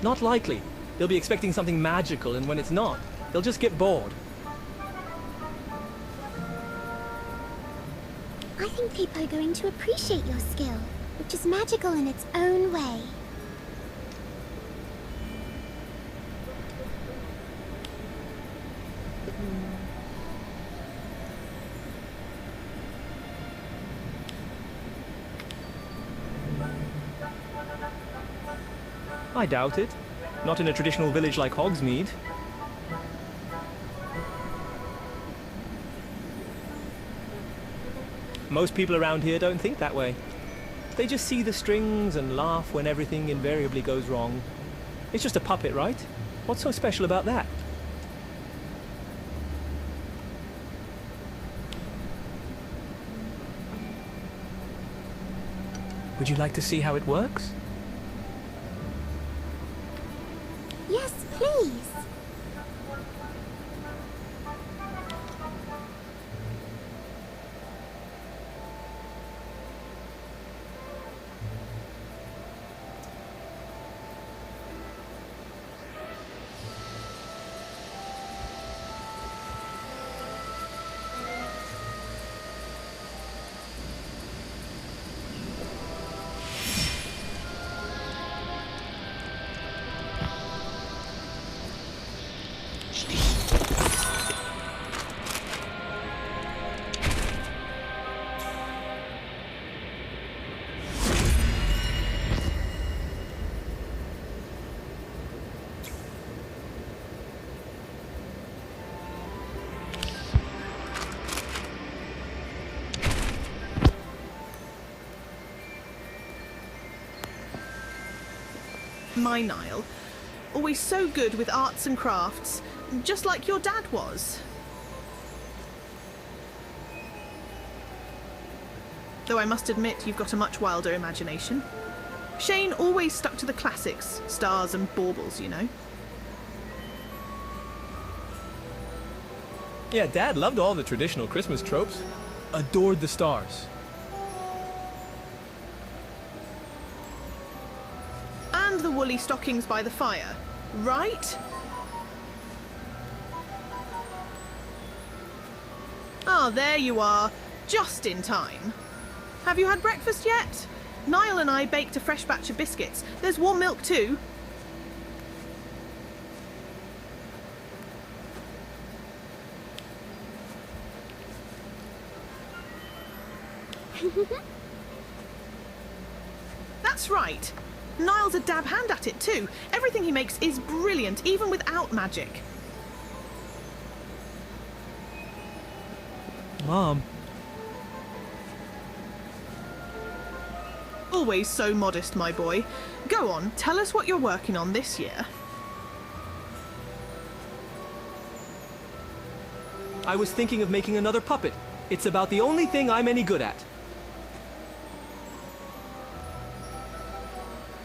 Not likely. They'll be expecting something magical, and when it's not, they'll just get bored. I think people are going to appreciate your skill, which is magical in its own way. I doubt it. Not in a traditional village like Hogsmead. Most people around here don't think that way. They just see the strings and laugh when everything invariably goes wrong. It's just a puppet, right? What's so special about that? Would you like to see how it works? Yes, please. My Niall. Always so good with arts and crafts, just like your dad was. Though I must admit you've got a much wilder imagination. Shane always stuck to the classics, stars and baubles, you know. Yeah, Dad loved all the traditional Christmas tropes. Adored the stars. And the woolly stockings by the fire, right? Ah, there you are, just in time. Have you had breakfast yet? Niall and I baked a fresh batch of biscuits. There's warm milk too. That's right. Niall's a dab hand at it too. Everything he makes is brilliant, even without magic. Mom. Always so modest, my boy. Go on, tell us what you're working on this year. I was thinking of making another puppet. It's about the only thing I'm any good at.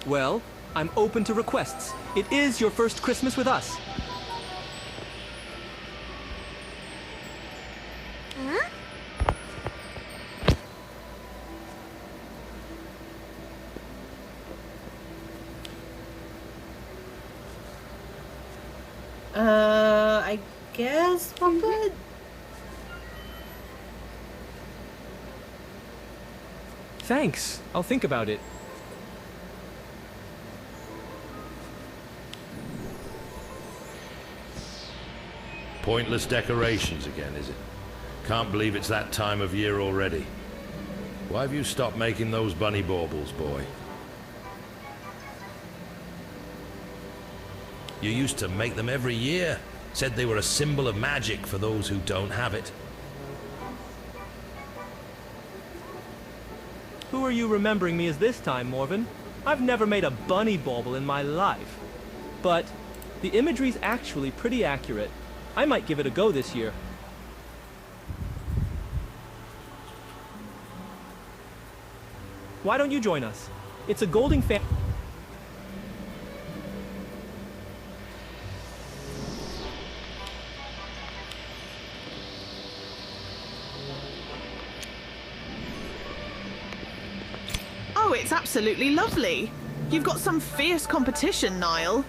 Well, I'm open to requests. It is your first Christmas with us. Huh? I guess puppet? Thanks. I'll think about it. Pointless decorations again, is it? Can't believe it's that time of year already. Why have you stopped making those bunny baubles, boy? You used to make them every year. Said they were a symbol of magic for those who don't have it. Who are you remembering me as this time, Morven? I've never made a bunny bauble in my life. But the imagery's actually pretty accurate. I might give it a go this year. Why don't you join us? It's a Golding fan. Oh, it's absolutely lovely. You've got some fierce competition, Niall.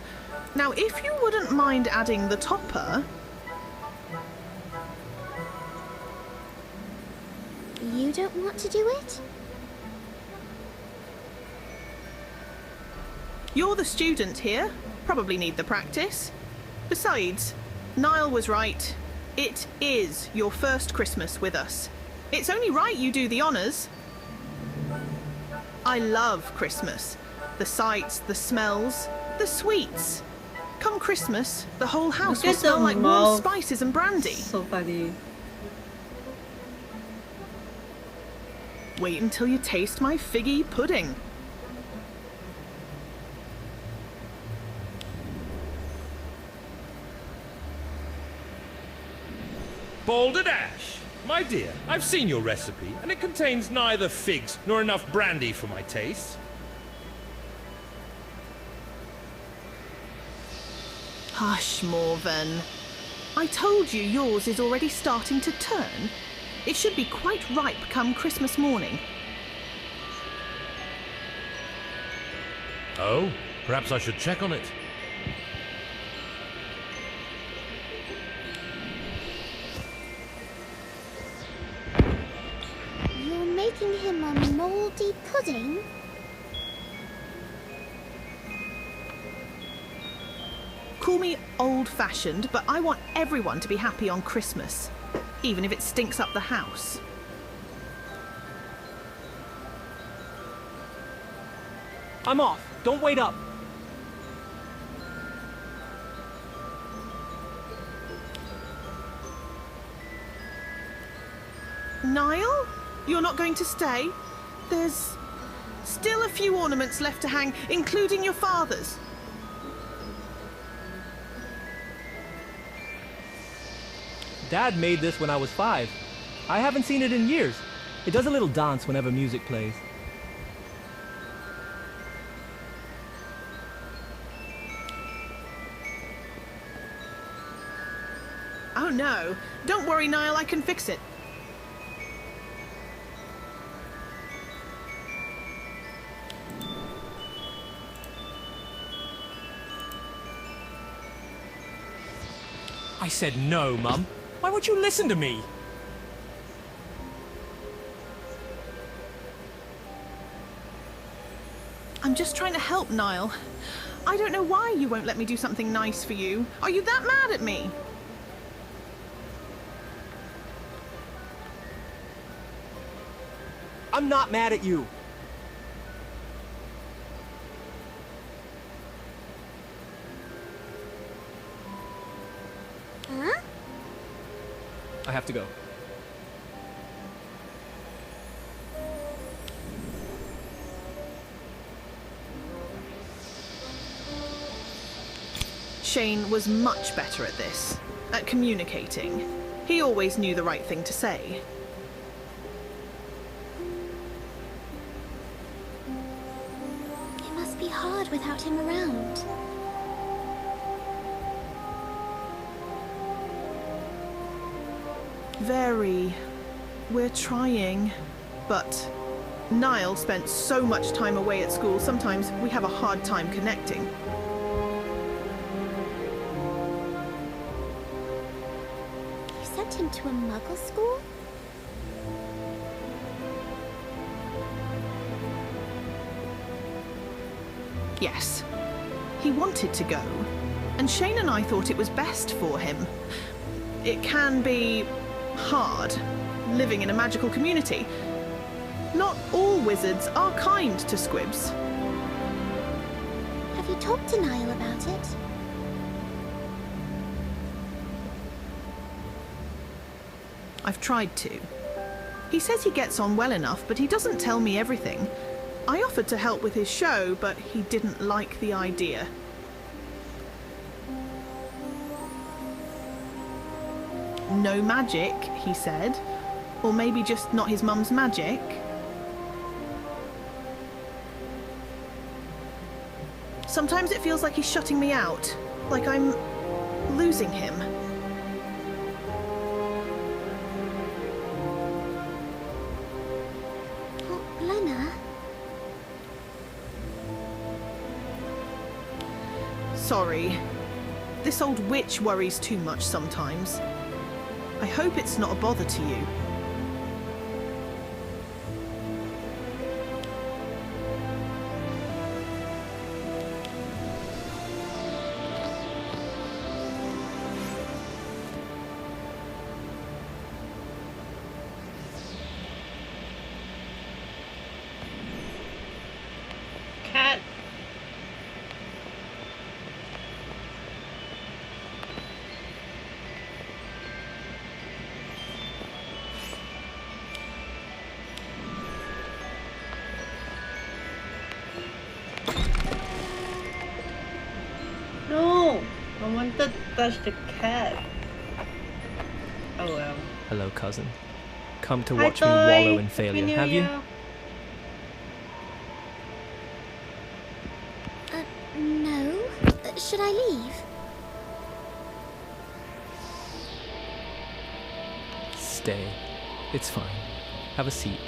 Now, if you wouldn't mind adding the topper... You don't want to do it? You're the student here. Probably need the practice. Besides, Niall was right. It is your first Christmas with us. It's only right you do the honours. I love Christmas. The sights, the smells, the sweets. Come Christmas, the whole house will smell like warm spices and brandy. So funny. Wait until you taste my figgy pudding. Balderdash! My dear, I've seen your recipe, and it contains neither figs nor enough brandy for my taste. Hush, Morven. I told you yours is already starting to turn. It should be quite ripe come Christmas morning. Oh, perhaps I should check on it. You're making him a mouldy pudding? Call me old-fashioned, but I want everyone to be happy on Christmas, even if it stinks up the house. I'm off. Don't wait up. Niall? You're not going to stay? There's still a few ornaments left to hang, including your father's. Dad made this when I was 5. I haven't seen it in years. It does a little dance whenever music plays. Oh no. Don't worry, Niall, I can fix it. I said no, Mum. Why won't you listen to me? I'm just trying to help, Niall. I don't know why you won't let me do something nice for you. Are you that mad at me? I'm not mad at you. Huh? I have to go. Shane was much better at this, at communicating. He always knew the right thing to say. It must be hard without him around. Very. We're trying. But Niall spent so much time away at school, sometimes we have a hard time connecting. You sent him to a muggle school? Yes. He wanted to go, and Shane and I thought it was best for him. It can be hard, living in a magical community. Not all wizards are kind to squibs. Have you talked to Niall about it? I've tried to. He says he gets on well enough, but he doesn't tell me everything. I offered to help with his show, but he didn't like the idea. No magic, he said. Or maybe just not his mum's magic. Sometimes it feels like he's shutting me out, like I'm losing him. Oh, Lena. sorry. This old witch worries too much sometimes. I hope it's not a bother to you. Cat. No! I want to touch the cat. Oh well. Hello, cousin. Come to Hi, watch me Toy. wallow in Happy failure, New have you? Year. No. Should I leave? Stay. It's fine. Have a seat.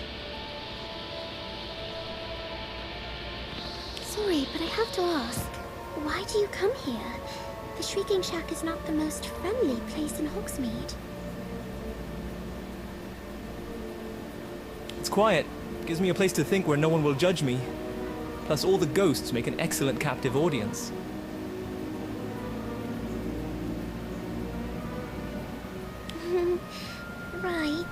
Sorry, but I have to ask. Why do you come here? The Shrieking Shack is not the most friendly place in Hogsmeade. It's quiet. Gives me a place to think where no one will judge me. Plus, all the ghosts make an excellent captive audience. Right.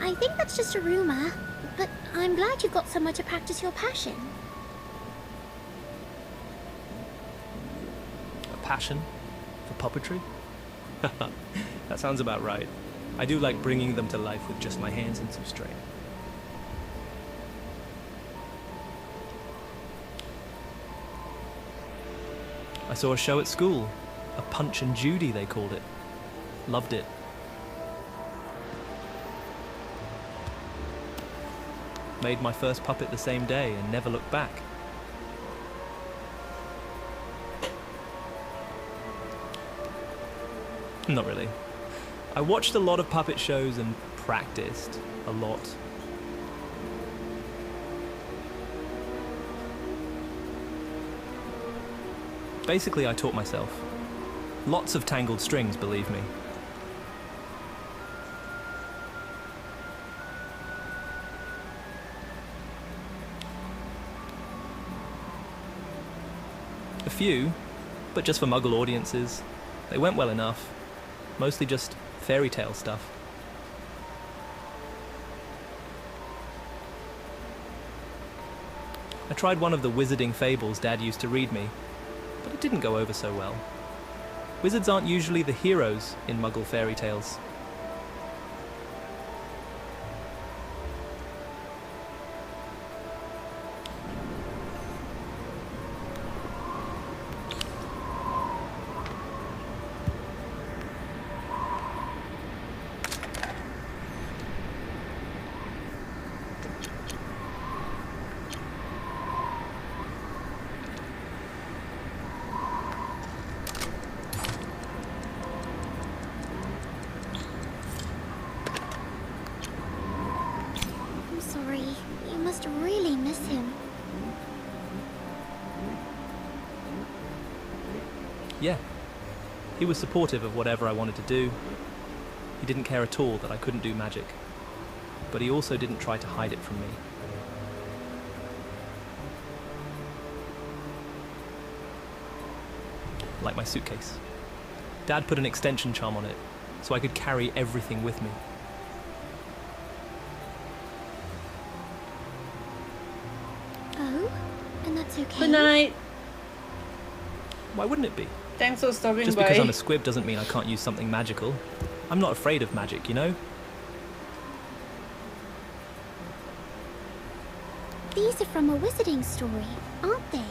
I think that's just a rumor, but I'm glad you've got somewhere to practice your passion. A passion for puppetry? That sounds about right. I do like bringing them to life with just my hands and some string. I saw a show at school. A Punch and Judy, they called it. Loved it. Made my first puppet the same day and never looked back. Not really. I watched a lot of puppet shows and practiced a lot. Basically, I taught myself. Lots of tangled strings, believe me. A few, but just for Muggle audiences. They went well enough. Mostly just fairy tale stuff. I tried one of the wizarding fables Dad used to read me, but it didn't go over so well. Wizards aren't usually the heroes in Muggle fairy tales. I'm sorry. You must really miss him. Yeah. He was supportive of whatever I wanted to do. He didn't care at all that I couldn't do magic. But he also didn't try to hide it from me. Like my suitcase. Dad put an extension charm on it, so I could carry everything with me. Oh? And that's okay? Good night. Why wouldn't it be? Thanks for stopping Just by. because I'm a squib doesn't mean I can't use something magical. I'm not afraid of magic, you know? These are from a wizarding story, aren't they?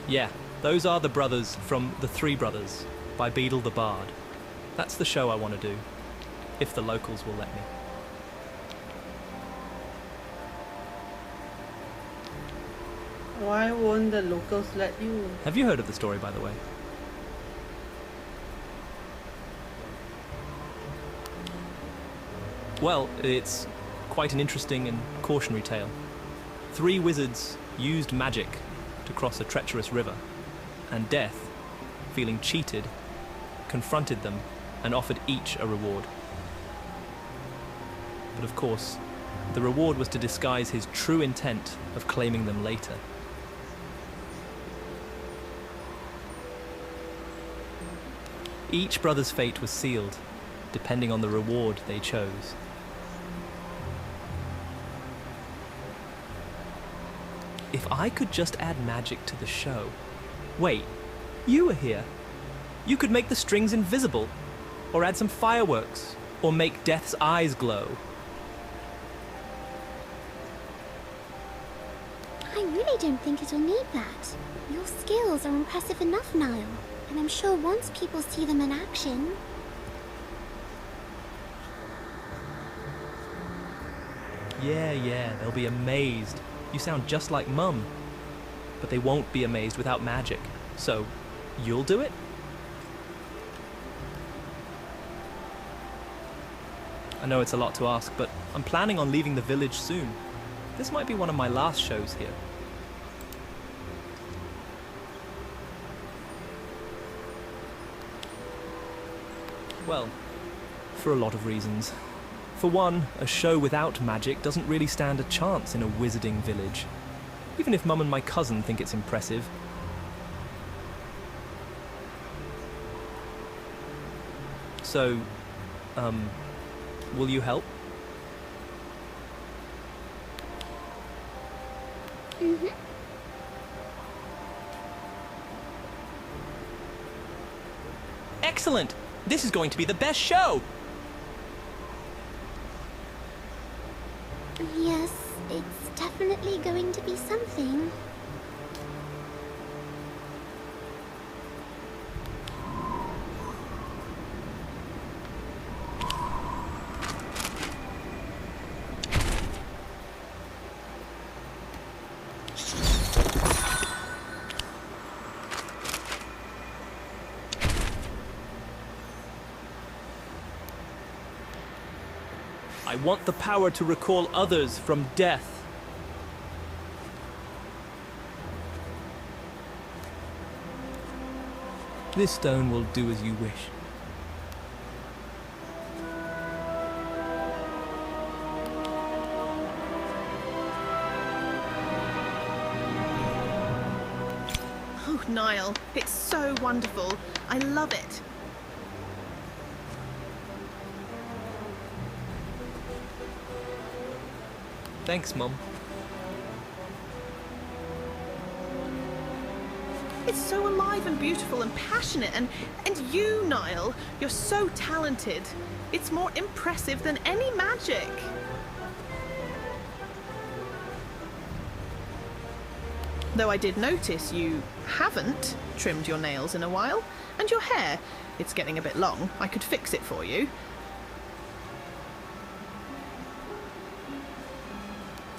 Yeah, those are the brothers from The Three Brothers by Beadle the Bard. That's the show I want to do, if the locals will let me. Why won't the locals let you? Have you heard of the story, by the way? Well, it's quite an interesting and cautionary tale. 3 wizards used magic to cross a treacherous river, and Death, feeling cheated, confronted them and offered each a reward. But of course, the reward was to disguise his true intent of claiming them later. Each brother's fate was sealed, depending on the reward they chose. If I could just add magic to the show... Wait, you were here. You could make the strings invisible, or add some fireworks, or make Death's eyes glow. I really don't think it'll need that. Your skills are impressive enough, Niall, and I'm sure once people see them in action... Yeah, they'll be amazed. You sound just like Mum. But they won't be amazed without magic. So, you'll do it? I know it's a lot to ask, but I'm planning on leaving the village soon. This might be one of my last shows here. Well, for a lot of reasons. For one, a show without magic doesn't really stand a chance in a wizarding village. Even if Mum and my cousin think it's impressive. So, will you help? Mm-hmm. Excellent! This is going to be the best show! Yes, it's definitely going to be something. I want the power to recall others from death. This stone will do as you wish. Oh, Niall, it's so wonderful. I love it. Thanks, Mum. It's so alive and beautiful and passionate, and you, Niall, you're so talented. It's more impressive than any magic. Though I did notice you haven't trimmed your nails in a while, and your hair, it's getting a bit long. I could fix it for you.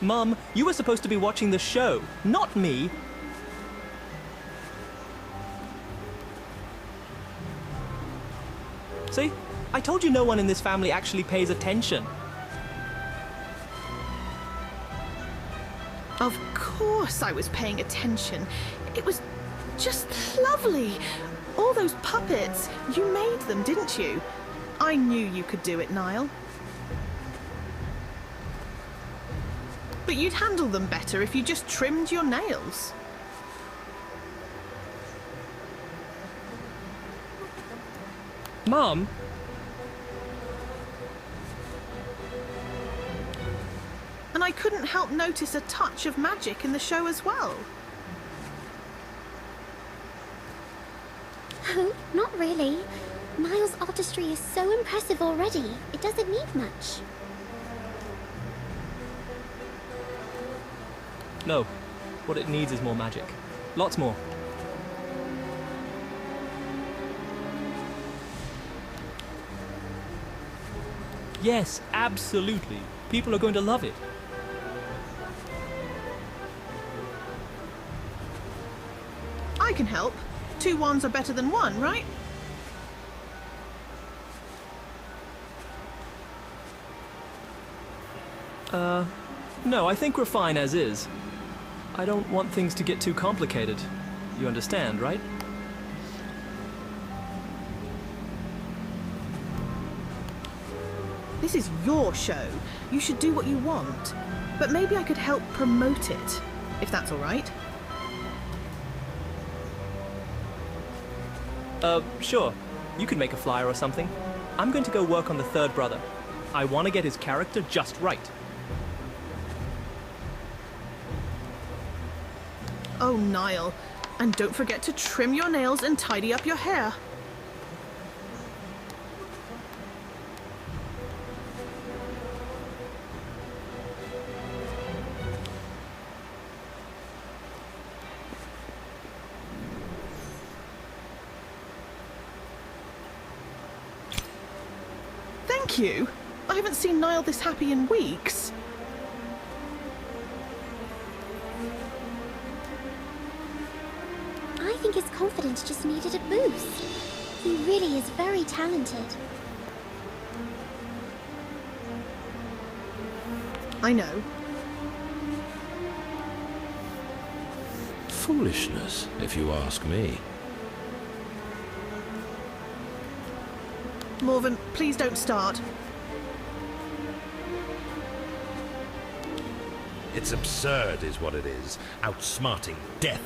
Mum, you were supposed to be watching the show, not me. See? I told you no one in this family actually pays attention. Of course I was paying attention. It was just lovely. All those puppets, you made them, didn't you? I knew you could do it, Niall. But you'd handle them better if you just trimmed your nails. Mum? And I couldn't help notice a touch of magic in the show as well. Oh, not really. Niall's artistry is so impressive already. It doesn't need much. No. What it needs is more magic. Lots more. Yes, absolutely. People are going to love it. I can help. 2 wands are better than 1, right? No, I think we're fine as is. I don't want things to get too complicated. You understand, right? This is your show. You should do what you want. But maybe I could help promote it, if that's all right. Sure. You could make a flyer or something. I'm going to go work on the third brother. I want to get his character just right. Oh, Niall. And don't forget to trim your nails and tidy up your hair. Thank you. I haven't seen Niall this happy in weeks. I think his confidence just needed a boost. He really is very talented. I know. Foolishness, if you ask me. Morven, please don't start. It's absurd, is what it is. Outsmarting death.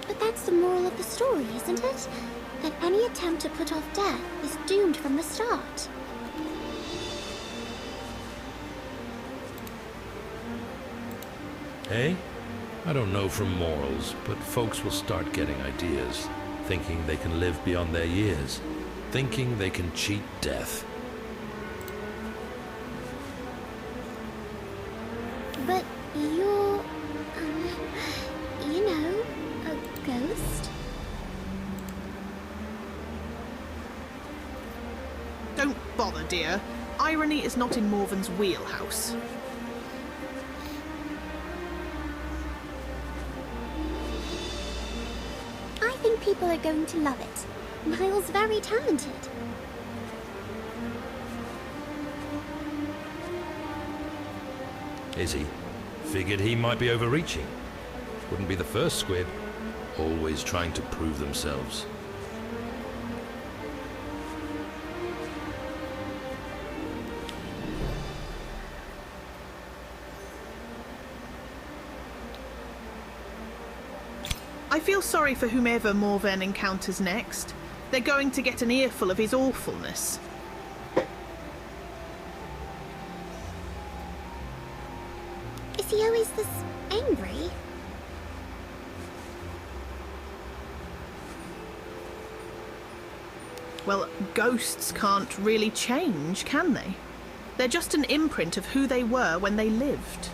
But that's the moral of the story, isn't it? That any attempt to put off death is doomed from the start. Eh? I don't know from morals, but folks will start getting ideas. Thinking they can live beyond their years. Thinking they can cheat death. But you're, you know, a ghost? Don't bother, dear. Irony is not in Morven's wheelhouse. I think people are going to love it. Niall's very talented. Is he? Figured he might be overreaching. Wouldn't be the first squib. Always trying to prove themselves. I feel sorry for whomever Morven encounters next. They're going to get an earful of his awfulness. Is he always this angry? Well, ghosts can't really change, can they? They're just an imprint of who they were when they lived.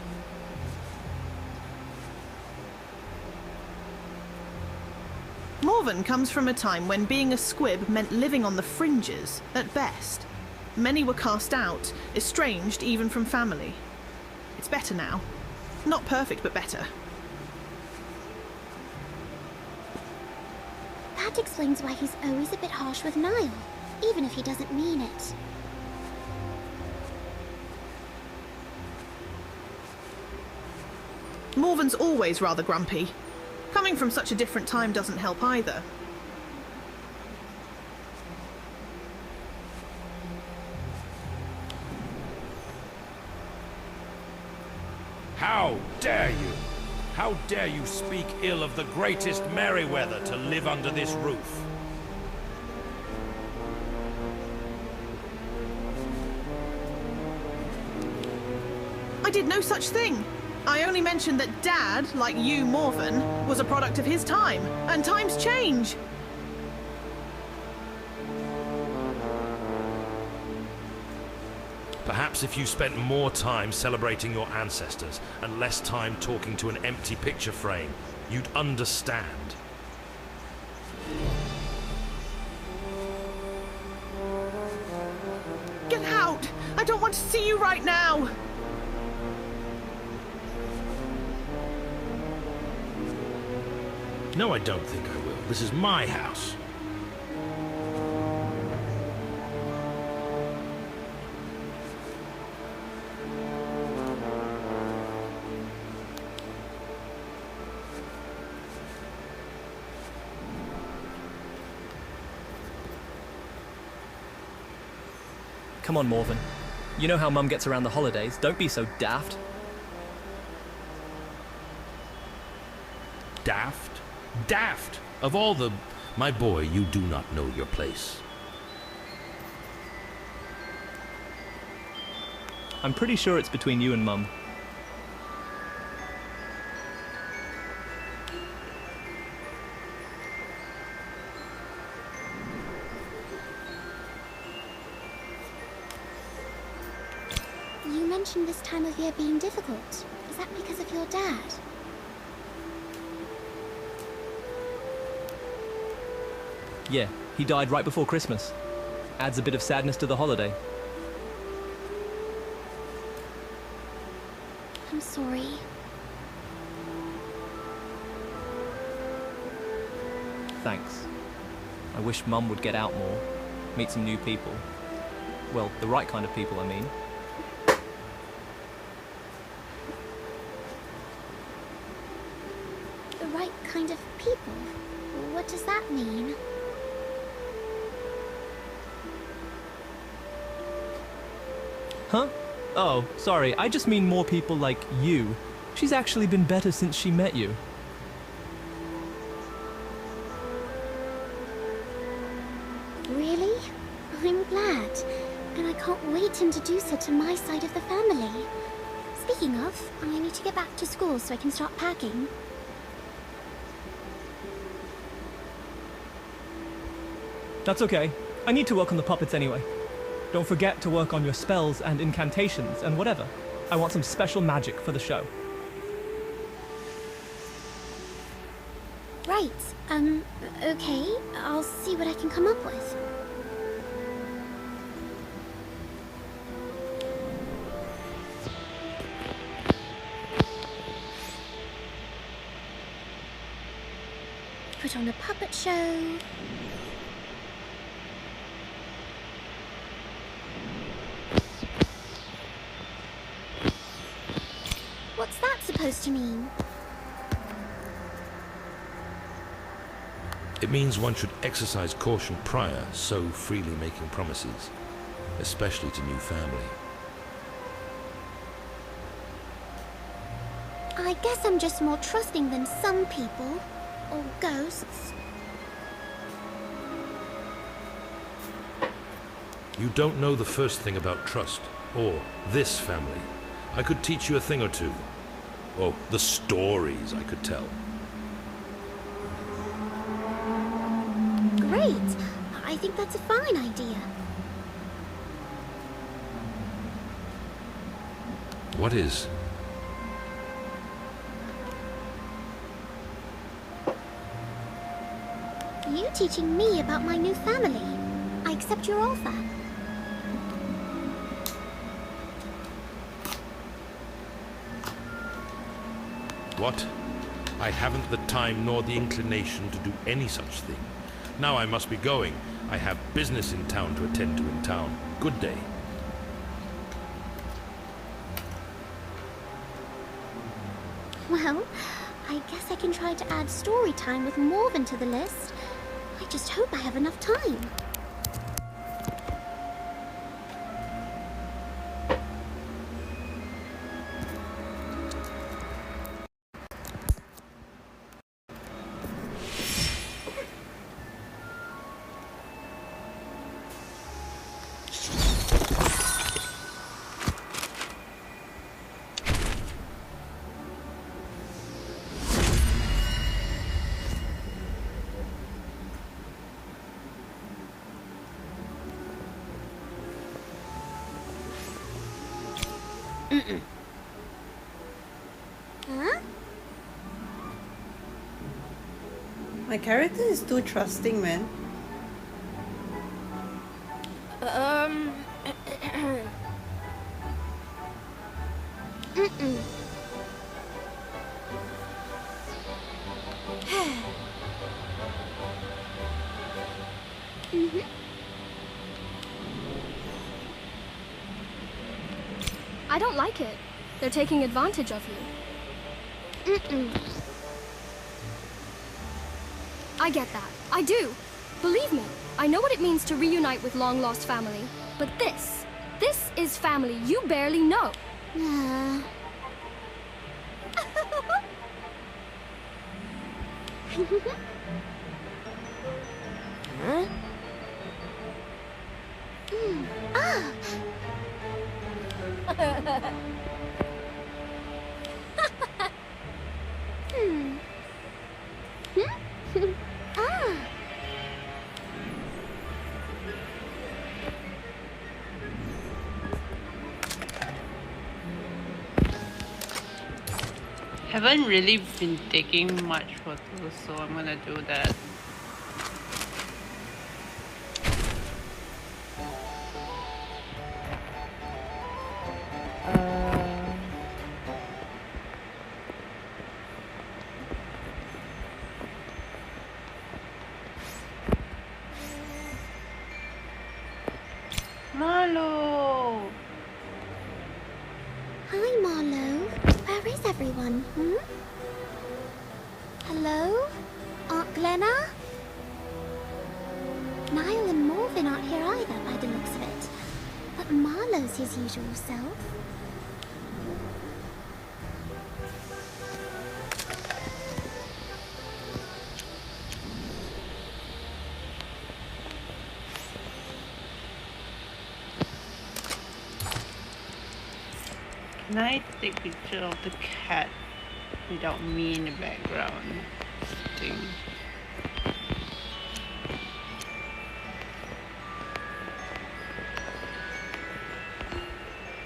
Morven comes from a time when being a squib meant living on the fringes, at best. Many were cast out, estranged even from family. It's better now. Not perfect, but better. That explains why he's always a bit harsh with Niall, even if he doesn't mean it. Morven's always rather grumpy. Coming from such a different time doesn't help either. How dare you? How dare you speak ill of the greatest Merryweather to live under this roof? I did no such thing. I only mentioned that Dad, like you, Morven, was a product of his time, and times change. Perhaps if you spent more time celebrating your ancestors and less time talking to an empty picture frame, you'd understand. Get out! I don't want to see you right now! No, I don't think I will. This is my house. Come on, Morven. You know how Mum gets around the holidays. Don't be so daft. Daft? Daft! Of all the... My boy, you do not know your place. I'm pretty sure it's between you and Mum. You mentioned this time of year being difficult. Is that because of your dad? Yeah, he died right before Christmas. Adds a bit of sadness to the holiday. I'm sorry. Thanks. I wish Mum would get out more, meet some new people. Well, the right kind of people, I mean. The right kind of people? What does that mean? Huh? Oh, sorry, I just mean more people like you. She's actually been better since she met you. Really? I'm glad. And I can't wait to introduce her to my side of the family. Speaking of, I need to get back to school so I can start packing. That's okay. I need to work on the puppets anyway. Don't forget to work on your spells and incantations and whatever. I want some special magic for the show. Right. Okay. I'll see what I can come up with. Put on a puppet show. What's that supposed to mean? It means one should exercise caution prior so freely making promises, especially to new family. I guess I'm just more trusting than some people. Or ghosts. You don't know the first thing about trust, or this family. I could teach you a thing or two. Or the stories I could tell. Great! I think that's a fine idea. What is? You teaching me about my new family. I accept your offer. What? I haven't the time nor the inclination to do any such thing. Now I must be going. I have business in town to attend to in town. Good day. Well, I guess I can try to add story time with Morven to the list. I just hope I have enough time. Huh? My character is too trusting, man. I don't like it. They're taking advantage of you. I get that. I do. Believe me, I know what it means to reunite with long-lost family. But this This is family you barely know. Huh? Haven't really been taking much photos, so I'm gonna do that. Marlo! Hi, Marlo. Where is everyone, Hello? Aunt Glenna? Niall and Morven aren't here either, by the looks of it. But Marlo's his usual self. Can I take a picture of the cat without me in the background? Thing.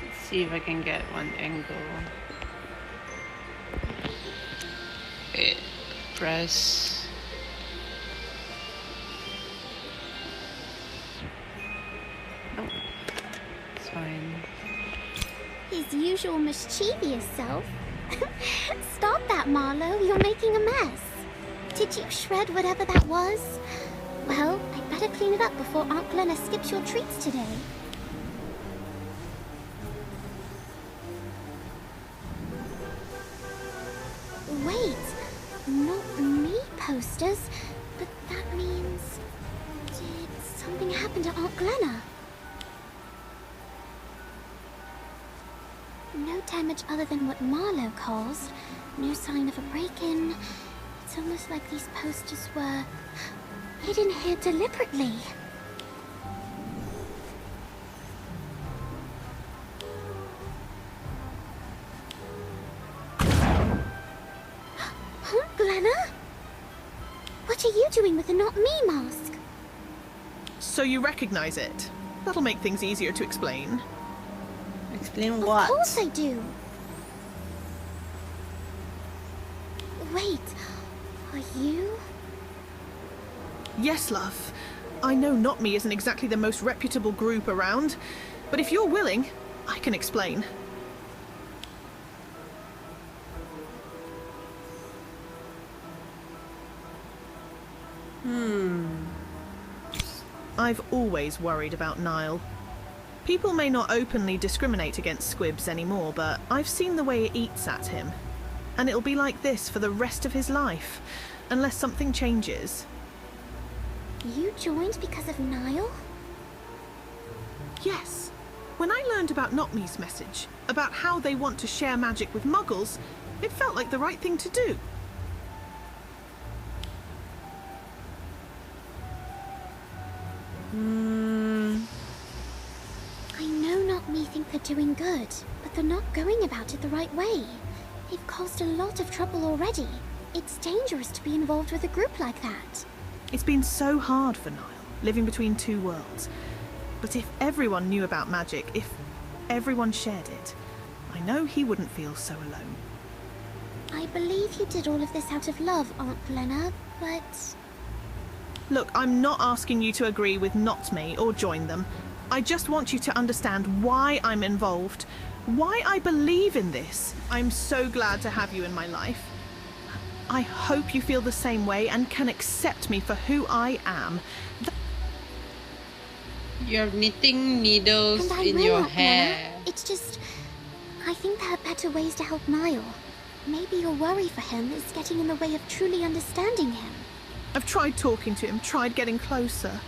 Let's see if I can get one angle. Press. Nope. It's fine. His usual mischievous self. Stop that, Marlo. You're making a mess. Did you shred whatever that was? Well, I'd better clean it up before Aunt Glenna skips your treats today. Wait, not me posters, but that means... Did something happen to Aunt Glenna? No damage other than what Marlo caused. No sign of a break-in. It's almost like these posters were hidden here deliberately. Aunt Glenna? What are you doing with the Not Me mask? So you recognize it? That'll make things easier to explain. Explain Of what? course I do. Wait, are you? Yes, love. I know Not Me isn't exactly the most reputable group around, but if you're willing, I can explain. I've always worried about Niall. People may not openly discriminate against squibs anymore, but I've seen the way it eats at him. And it'll be like this for the rest of his life, unless something changes. You joined because of Niall? Yes. When I learned about Not Me's message, about how they want to share magic with Muggles, it felt like the right thing to do. I know Not Me think they're doing good, but they're not going about it the right way. They've caused a lot of trouble already. It's dangerous to be involved with a group like that. It's been so hard for Niall, living between two worlds. But if everyone knew about magic, if everyone shared it, I know he wouldn't feel so alone. I believe you did all of this out of love, Aunt Glenna, but... Look, I'm not asking you to agree with Not Me or join them. I just want you to understand why I'm involved, why I believe in this. I'm so glad to have you in my life. I hope you feel the same way and can accept me for who I am. You're knitting needles And I in will, your Aunt hair. Glenna. It's just... I think there are better ways to help Niall. Maybe your worry for him is getting in the way of truly understanding him. I've tried talking to him, tried getting closer.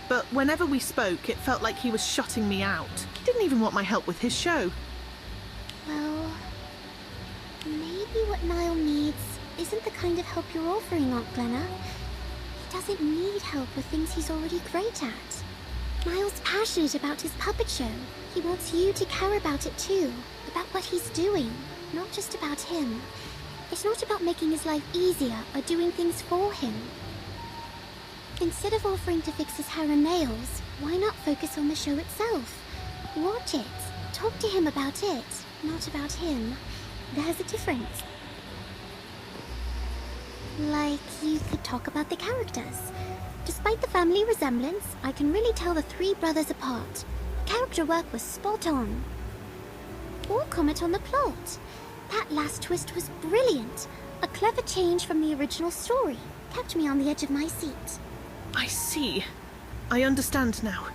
But whenever we spoke, it felt like he was shutting me out. didn't even want my help with his show. Well, maybe what Niall needs isn't the kind of help you're offering, Aunt Glenna. He doesn't need help with things he's already great at. Niall's passionate about his puppet show. He wants you to care about it too, about what he's doing, not just about him. It's not about making his life easier or doing things for him. Instead of offering to fix his hair and nails, why not focus on the show itself? Watch it. Talk to him about it, not about him. There's a difference. Like, you could talk about the characters. Despite the family resemblance, I can really tell the three brothers apart. Character work was spot on. Or comment on the plot. That last twist was brilliant. A clever change from the original story. Kept me on the edge of my seat. I see. I understand now.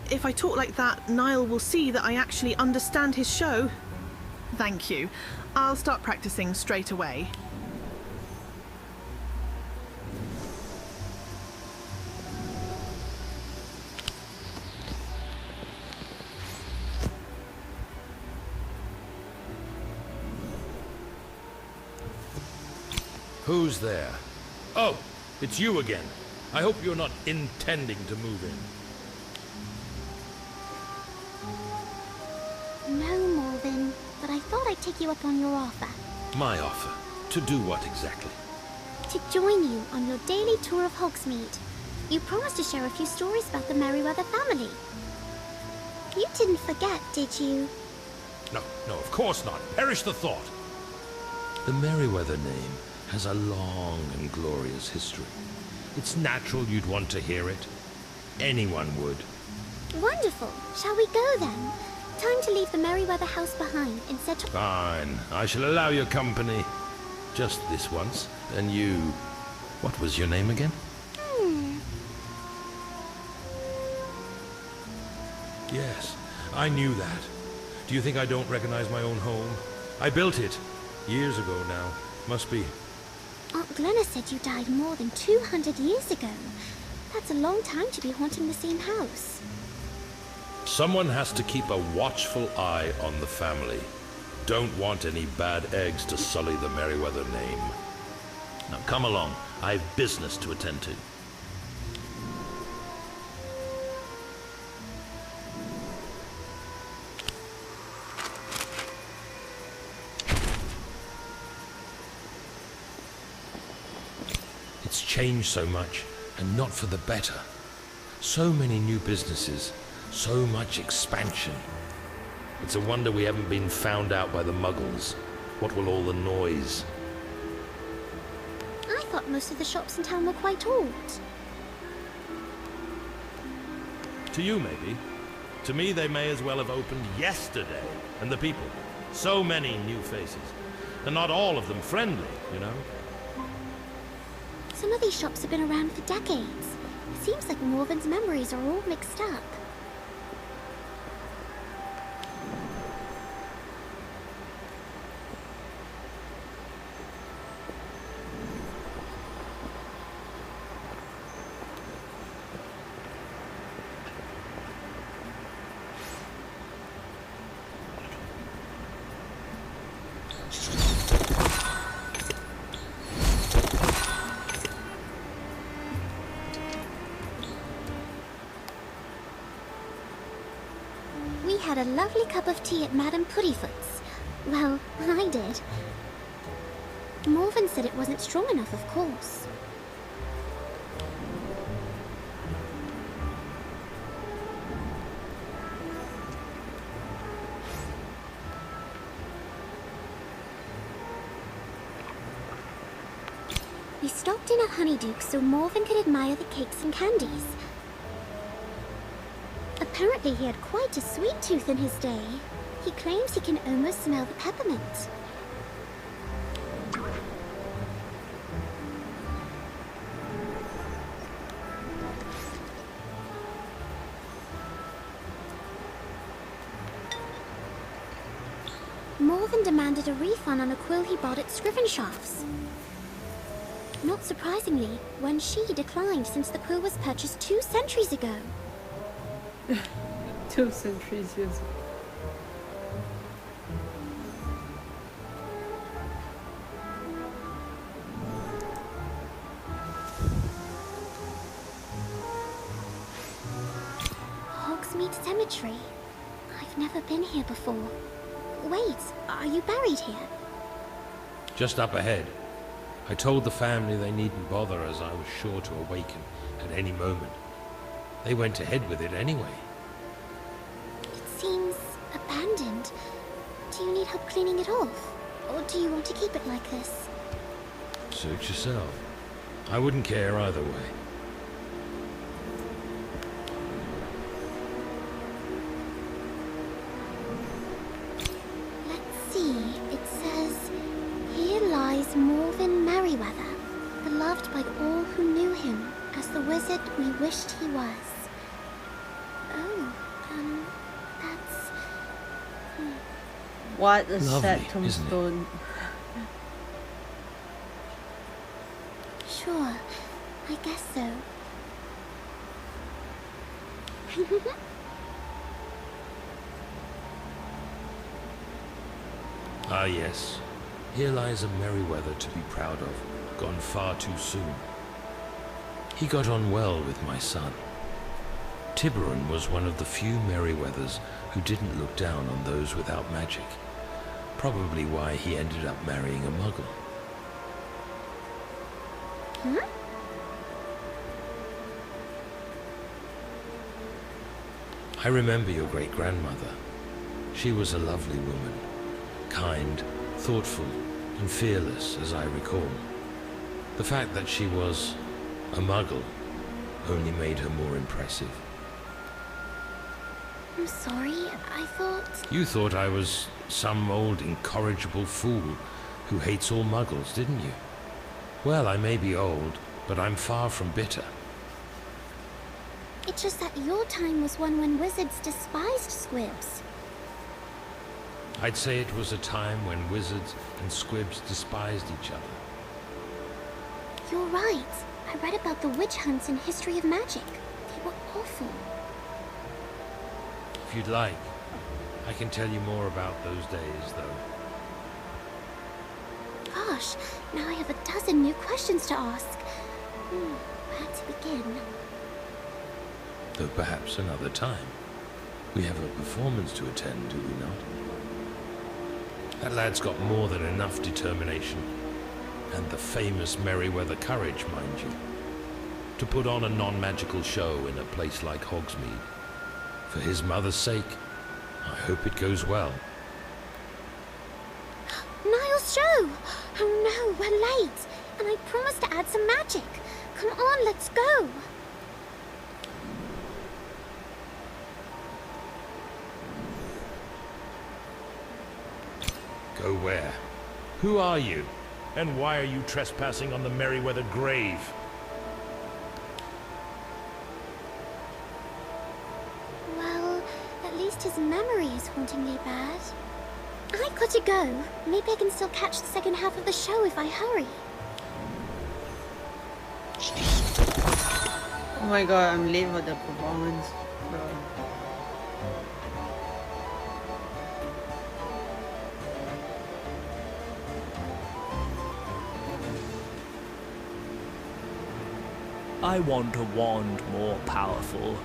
If I talk like that, Niall will see that I actually understand his show. Thank you. I'll start practicing straight away. Who's there? Oh, it's you again. I hope you're not intending to move in. No, Morven, but I thought I'd take you up on your offer. My offer? To do what exactly? To join you on your daily tour of Hogsmead. You promised to share a few stories about the Merryweather family. You didn't forget, did you? No, of course not. Perish the thought. The Merryweather name has a long and glorious history. It's natural you'd want to hear it. Anyone would. Wonderful. Shall we go then? Time to leave the Merryweather house behind and set to... Fine. I shall allow your company. Just this once. And you... What was your name again? Yes, I knew that. Do you think I don't recognize my own home? I built it. Years ago now. Must be... Aunt Glenna said you died more than 200 years ago. That's a long time to be haunting the same house. Someone has to keep a watchful eye on the family. Don't want any bad eggs to sully the Merryweather name. Now come along. I have business to attend to. It's changed so much, and not for the better. So many new businesses, so much expansion. It's a wonder we haven't been found out by the Muggles. What will all the noise? I thought most of the shops in town were quite old. To you, maybe. To me, they may as well have opened yesterday. And the people. So many new faces. And not all of them friendly, you know? Some of these shops have been around for decades. It seems like Morven's memories are all mixed up. We had a lovely cup of tea at Madame Puddifoot's. Well, I did. Morven said it wasn't strong enough, of course. We stopped in at Honeyduke's so Morven could admire the cakes and candies. Apparently he had quite a sweet tooth in his day. He claims he can almost smell the peppermint. Morven demanded a refund on a quill he bought at Scrivenshaft's. Not surprisingly, Wen Shi declined since the quill was purchased 2 centuries ago. 2 centuries years ago. Hogsmead Cemetery. I've never been here before. Wait, are you buried here? Just up ahead. I told the family they needn't bother as I was sure to awaken at any moment. They went ahead with it anyway. It seems abandoned. Do you need help cleaning it off? Or do you want to keep it like this? Suit yourself. I wouldn't care either way. Let's see. It says, "Here lies Morven Merryweather, beloved by all who knew him as the wizard we wished he was." Oh, that's... What a Lovely, sad isn't it? tombstone. Sure, I guess so. Ah yes, here lies a Merryweather to be proud of, gone far too soon. He got on well with my son. Tiburon was one of the few Merryweathers who didn't look down on those without magic. Probably why he ended up marrying a muggle. Huh? I remember your great-grandmother. She was a lovely woman. Kind, thoughtful, and fearless, as I recall. The fact that she was a muggle only made her more impressive. I'm sorry, I thought... You thought I was some old incorrigible fool who hates all muggles, didn't you? Well, I may be old, but I'm far from bitter. It's just that your time was one when wizards despised squibs. I'd say it was a time when wizards and squibs despised each other. You're right. I read about the witch hunts in History of Magic. They were awful. If you'd like, I can tell you more about those days, though. Gosh, now I have a dozen new questions to ask. Where to begin? Though perhaps another time. We have a performance to attend, do we not? That lad's got more than enough determination. And the famous Merryweather courage, mind you. To put on a non-magical show in a place like Hogsmead. For his mother's sake, I hope it goes well. Niall's show! Oh no, we're late. And I promised to add some magic. Come on, let's go. Go where? Who are you? And why are you trespassing on the Merryweather grave? Well, at least his memory is hauntingly bad. I gotta go. Maybe I can still catch the second half of the show if I hurry. Oh my god, I'm late for the performance. Bro. I want a wand more powerful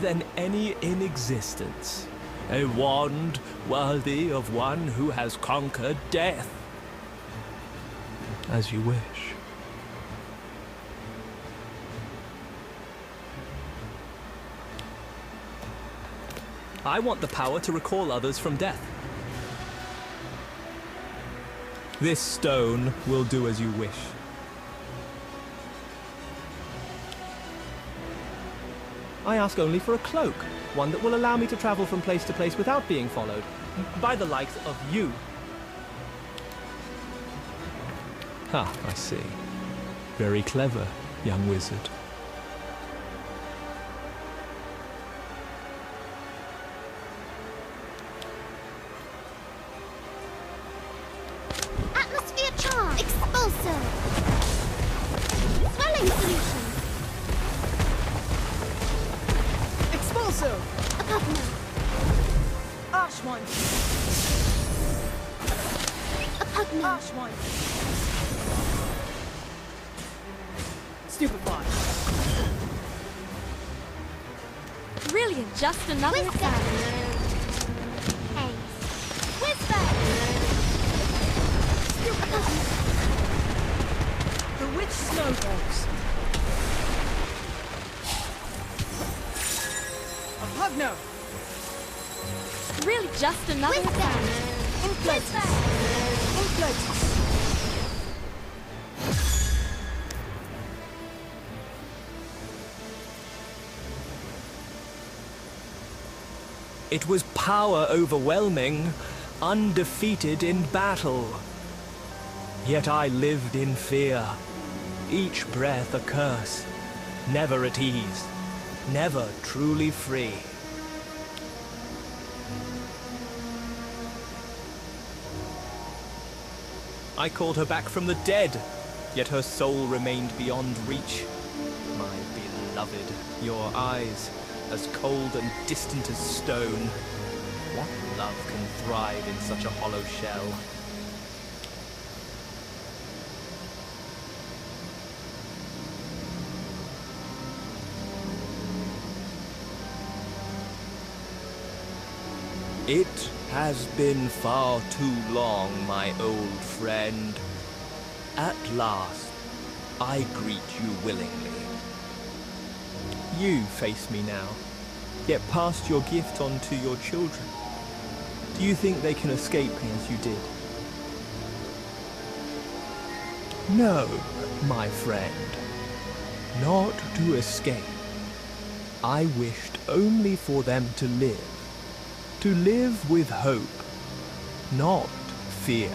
than any in existence. A wand worthy of one who has conquered death. As you wish. I want the power to recall others from death. This stone will do as you wish. I ask only for a cloak, one that will allow me to travel from place to place without being followed, by the likes of you. Ah, I see. Very clever, young wizard. Atmosphere charm! Expulso! Swelling solution! Expulso! Hpma! Harsh one. A Hpma. Harsh one. Stupefy. Brilliant, just another exam. Whisper. The witch snowballs. A Hpma. Really, just another exam. Inflatus. Inflatus. It was power overwhelming, undefeated in battle. Yet I lived in fear, each breath a curse, never at ease, never truly free. I called her back from the dead, yet her soul remained beyond reach. My beloved, your eyes, as cold and distant as stone. What love can thrive in such a hollow shell? It has been far too long, my old friend. At last, I greet you willingly. You face me now, yet passed your gift on to your children. Do you think they can escape me as you did? No, my friend. Not to escape. I wished only for them to live. To live with hope, not fear.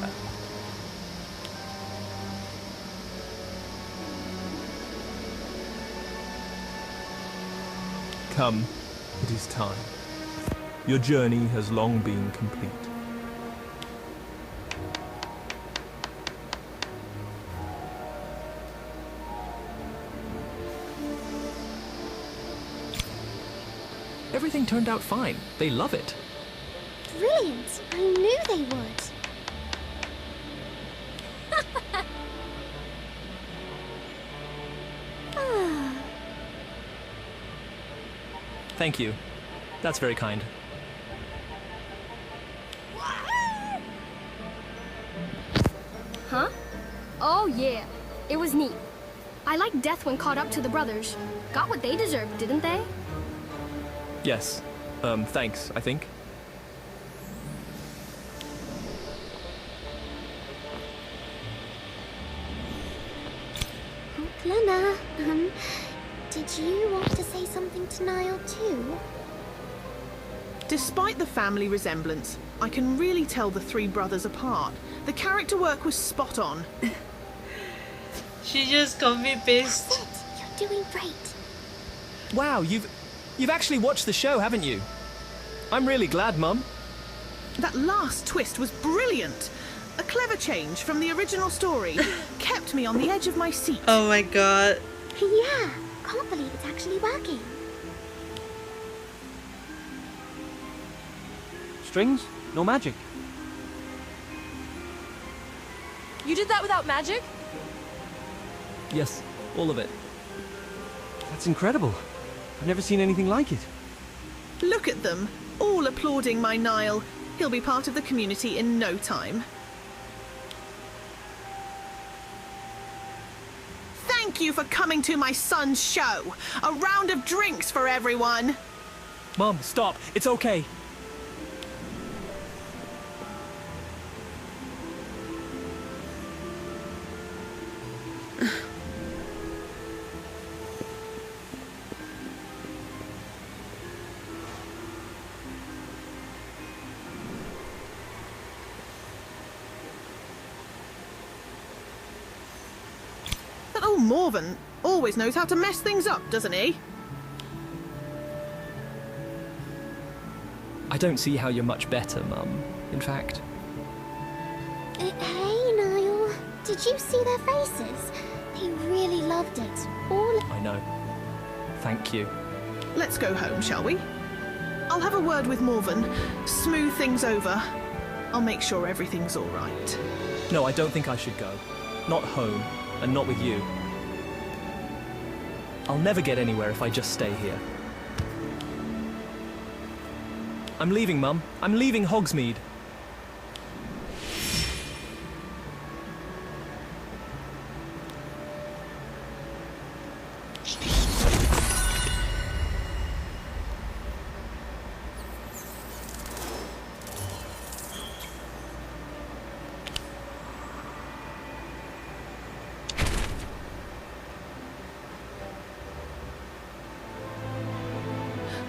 Come, it is time. Your journey has long been complete. Everything turned out fine. They love it. Brilliant. I knew they would. Ah. Thank you. That's very kind. Huh? Oh yeah, it was neat. I liked Death when caught up to the brothers. Got what they deserved, didn't they? Yes. Thanks, I think. Hpma, did you want to say something to Niall too? Despite the family resemblance, I can really tell the three brothers apart. The character work was spot on. She just copy-paste. You're doing great. Wow, you've actually watched the show, haven't you? I'm really glad, Mum. That last twist was brilliant. A clever change from the original story. Kept me on the edge of my seat. Oh my god. Yeah, can't believe it's actually working. Strings? No magic. You did that without magic? Yes, all of it. That's incredible. I've never seen anything like it. Look at them, all applauding my Niall. He'll be part of the community in no time. Thank you for coming to my son's show. A round of drinks for everyone. Mum, stop. It's okay. That old Morven always knows how to mess things up, doesn't he? I don't see how you're much better, Mum. In fact. Hey, Niall. Did you see their faces? They really loved it. All. I know. Thank you. Let's go home, shall we? I'll have a word with Morven, smooth things over. I'll make sure everything's all right. No, I don't think I should go. Not home, and not with you. I'll never get anywhere if I just stay here. I'm leaving, Mum. I'm leaving Hogsmead.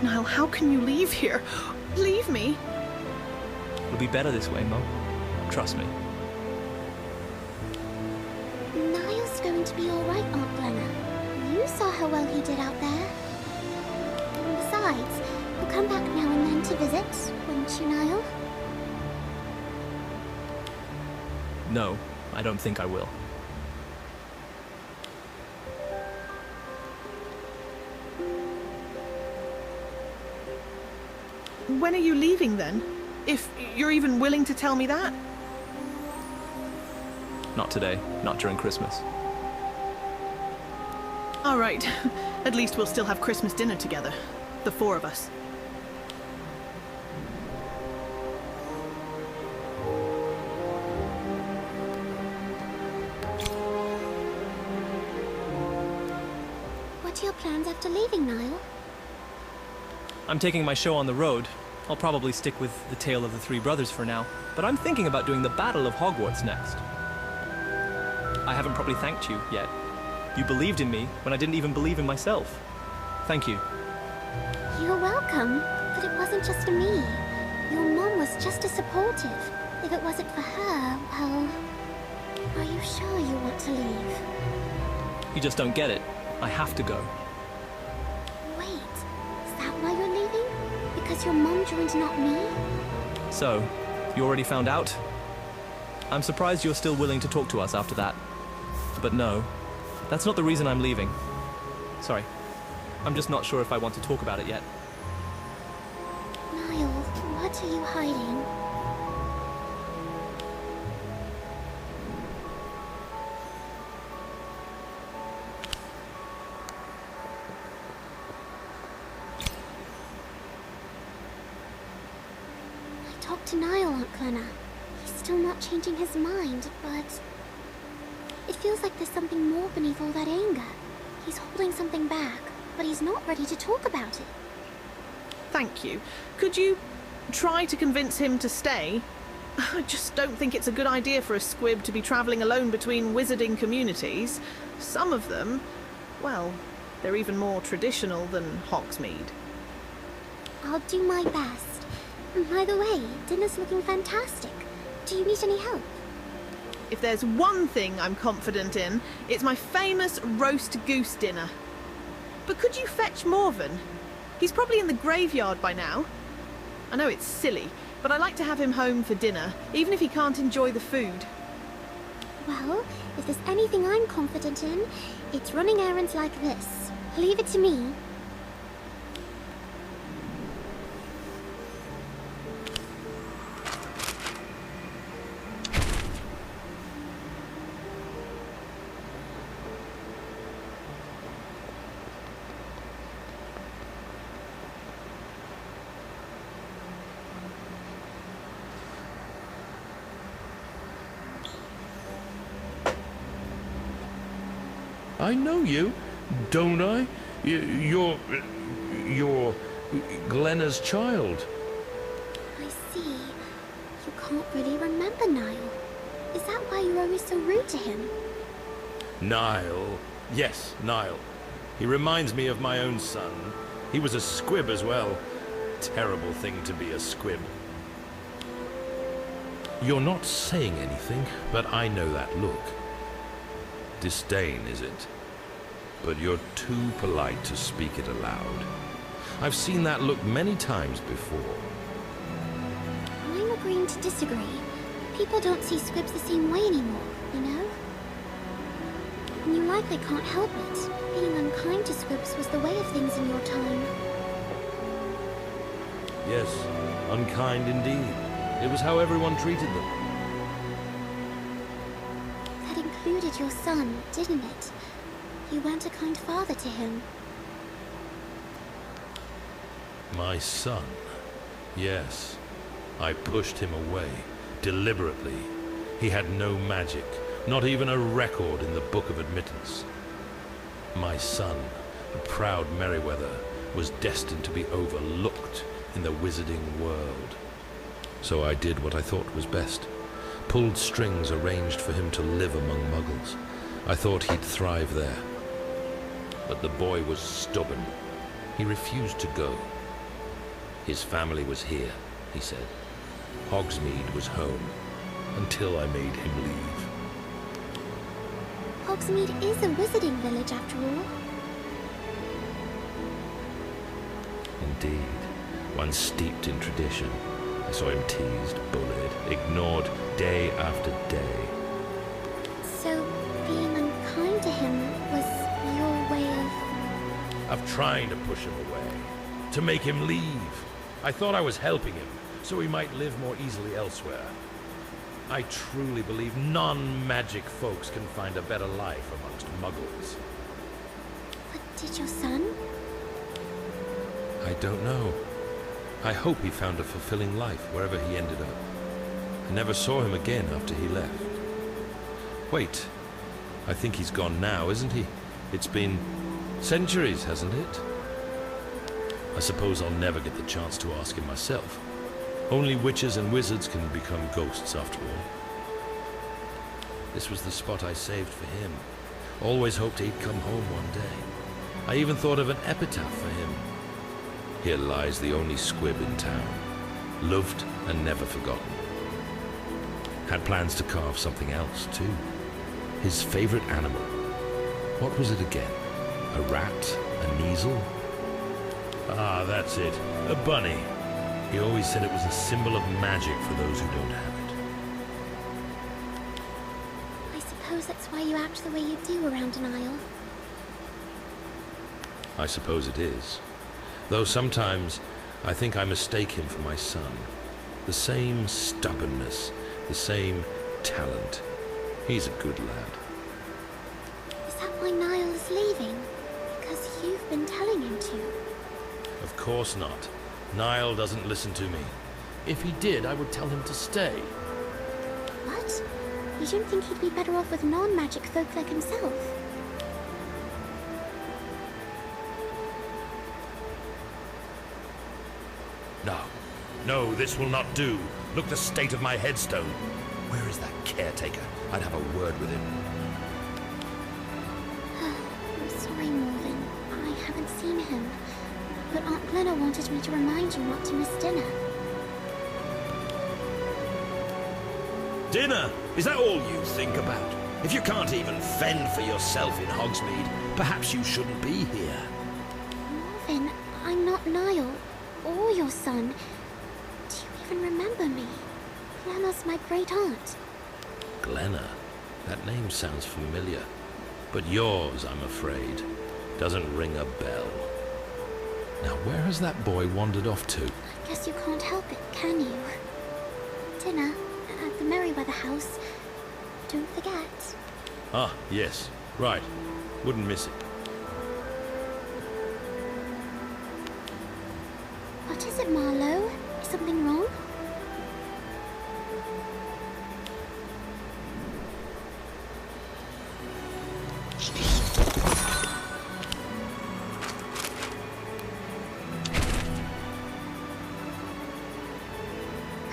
Niall, how can you leave here? Leave me? It'll be better this way, Mum. Trust me. Niall's going to be all right, Aunt Glenna. You saw how well he did out there. And besides, you'll come back now and then to visit, won't you, Niall? No, I don't think I will. When are you leaving then? If you're even willing to tell me that? Not today. Not during Christmas. All right. At least we'll still have Christmas dinner together. The four of us. What are your plans after leaving, Niall? I'm taking my show on the road. I'll probably stick with the tale of the three brothers for now, but I'm thinking about doing the Battle of Hogwarts next. I haven't probably thanked you yet. You believed in me when I didn't even believe in myself. Thank you. You're welcome, but it wasn't just me. Your mom was just as supportive. If it wasn't for her, well... Are you sure you want to leave? You just don't get it. I have to go. Wait, is that why you're leaving? Because your mom joined, not me? So, you already found out? I'm surprised you're still willing to talk to us after that. But no, that's not the reason I'm leaving. Sorry. I'm just not sure if I want to talk about it yet. Niall, what are you hiding? I talked to Niall, Aunt Glenna. He's still not changing his mind, but... It feels like there's something more beneath all that anger. He's holding something back, but he's not ready to talk about it. Thank you. Could you try to convince him to stay? I just don't think it's a good idea for a squib to be travelling alone between wizarding communities. Some of them, well, they're even more traditional than Hogsmead. I'll do my best. And by the way, dinner's looking fantastic. Do you need any help? If there's one thing I'm confident in, it's my famous roast goose dinner. But could you fetch Morven? He's probably in the graveyard by now. I know it's silly, but I like to have him home for dinner, even if he can't enjoy the food. Well, if there's anything I'm confident in, it's running errands like this. Leave it to me. I know you, don't I? You're Glenna's child. I see. You can't really remember Niall. Is that why you're always so rude to him? Niall. Yes, Niall. He reminds me of my own son. He was a squib as well. Terrible thing to be a squib. You're not saying anything, but I know that look. Disdain, is it? But you're too polite to speak it aloud. I've seen that look many times before. I'm agreeing to disagree. People don't see squibs the same way anymore, you know? And you likely can't help it. Being unkind to squibs was the way of things in your time. Yes, unkind indeed. It was how everyone treated them. That included your son, didn't it? You weren't a kind father to him. My son? Yes. I pushed him away, deliberately. He had no magic, not even a record in the Book of Admittance. My son, the proud Merryweather, was destined to be overlooked in the wizarding world. So I did what I thought was best. Pulled strings arranged for him to live among muggles. I thought he'd thrive there. But the boy was stubborn. He refused to go. His family was here, he said. Hogsmead was home, until I made him leave. Hogsmead is a wizarding village, after all. Indeed, one steeped in tradition. I saw him teased, bullied, ignored day after day. So, being unkind to him was your way of... Of trying to push him away, to make him leave. I thought I was helping him, so he might live more easily elsewhere. I truly believe non-magic folks can find a better life amongst muggles. But did your son? I don't know. I hope he found a fulfilling life wherever he ended up. I never saw him again after he left. Wait, I think he's gone now, isn't he? It's been centuries, hasn't it? I suppose I'll never get the chance to ask him myself. Only witches and wizards can become ghosts, after all. This was the spot I saved for him. Always hoped he'd come home one day. I even thought of an epitaph for him. Here lies the only squib in town. Loved and never forgotten. Had plans to carve something else, too. His favorite animal. What was it again? A rat? A kneazle? Ah, that's it. A bunny. He always said it was a symbol of magic for those who don't have it. I suppose that's why you act the way you do around an isle. I suppose it is. Though sometimes I think I mistake him for my son. The same stubbornness, the same talent. He's a good lad. Is that why Niall is leaving? Because you've been telling him to? Of course not. Niall doesn't listen to me. If he did, I would tell him to stay. What? You don't think he'd be better off with non-magic folk like himself? No. No, this will not do. Look the state of my headstone. Where is that caretaker? I'd have a word with him. I'm sorry, Morven. I haven't seen him. But Aunt Glenna wanted me to remind you not to miss dinner. Dinner? Is that all you think about? If you can't even fend for yourself in Hogsmead, perhaps you shouldn't be here. Morven, I'm not Niall, or your son. Do you even remember me? Glenna's my great-aunt. Glenna? That name sounds familiar. But yours, I'm afraid, doesn't ring a bell. Now, where has that boy wandered off to? I guess you can't help it, can you? Dinner at the Merryweather house. Don't forget. Ah, yes. Right. Wouldn't miss it. What is it, Marlowe? Is something wrong?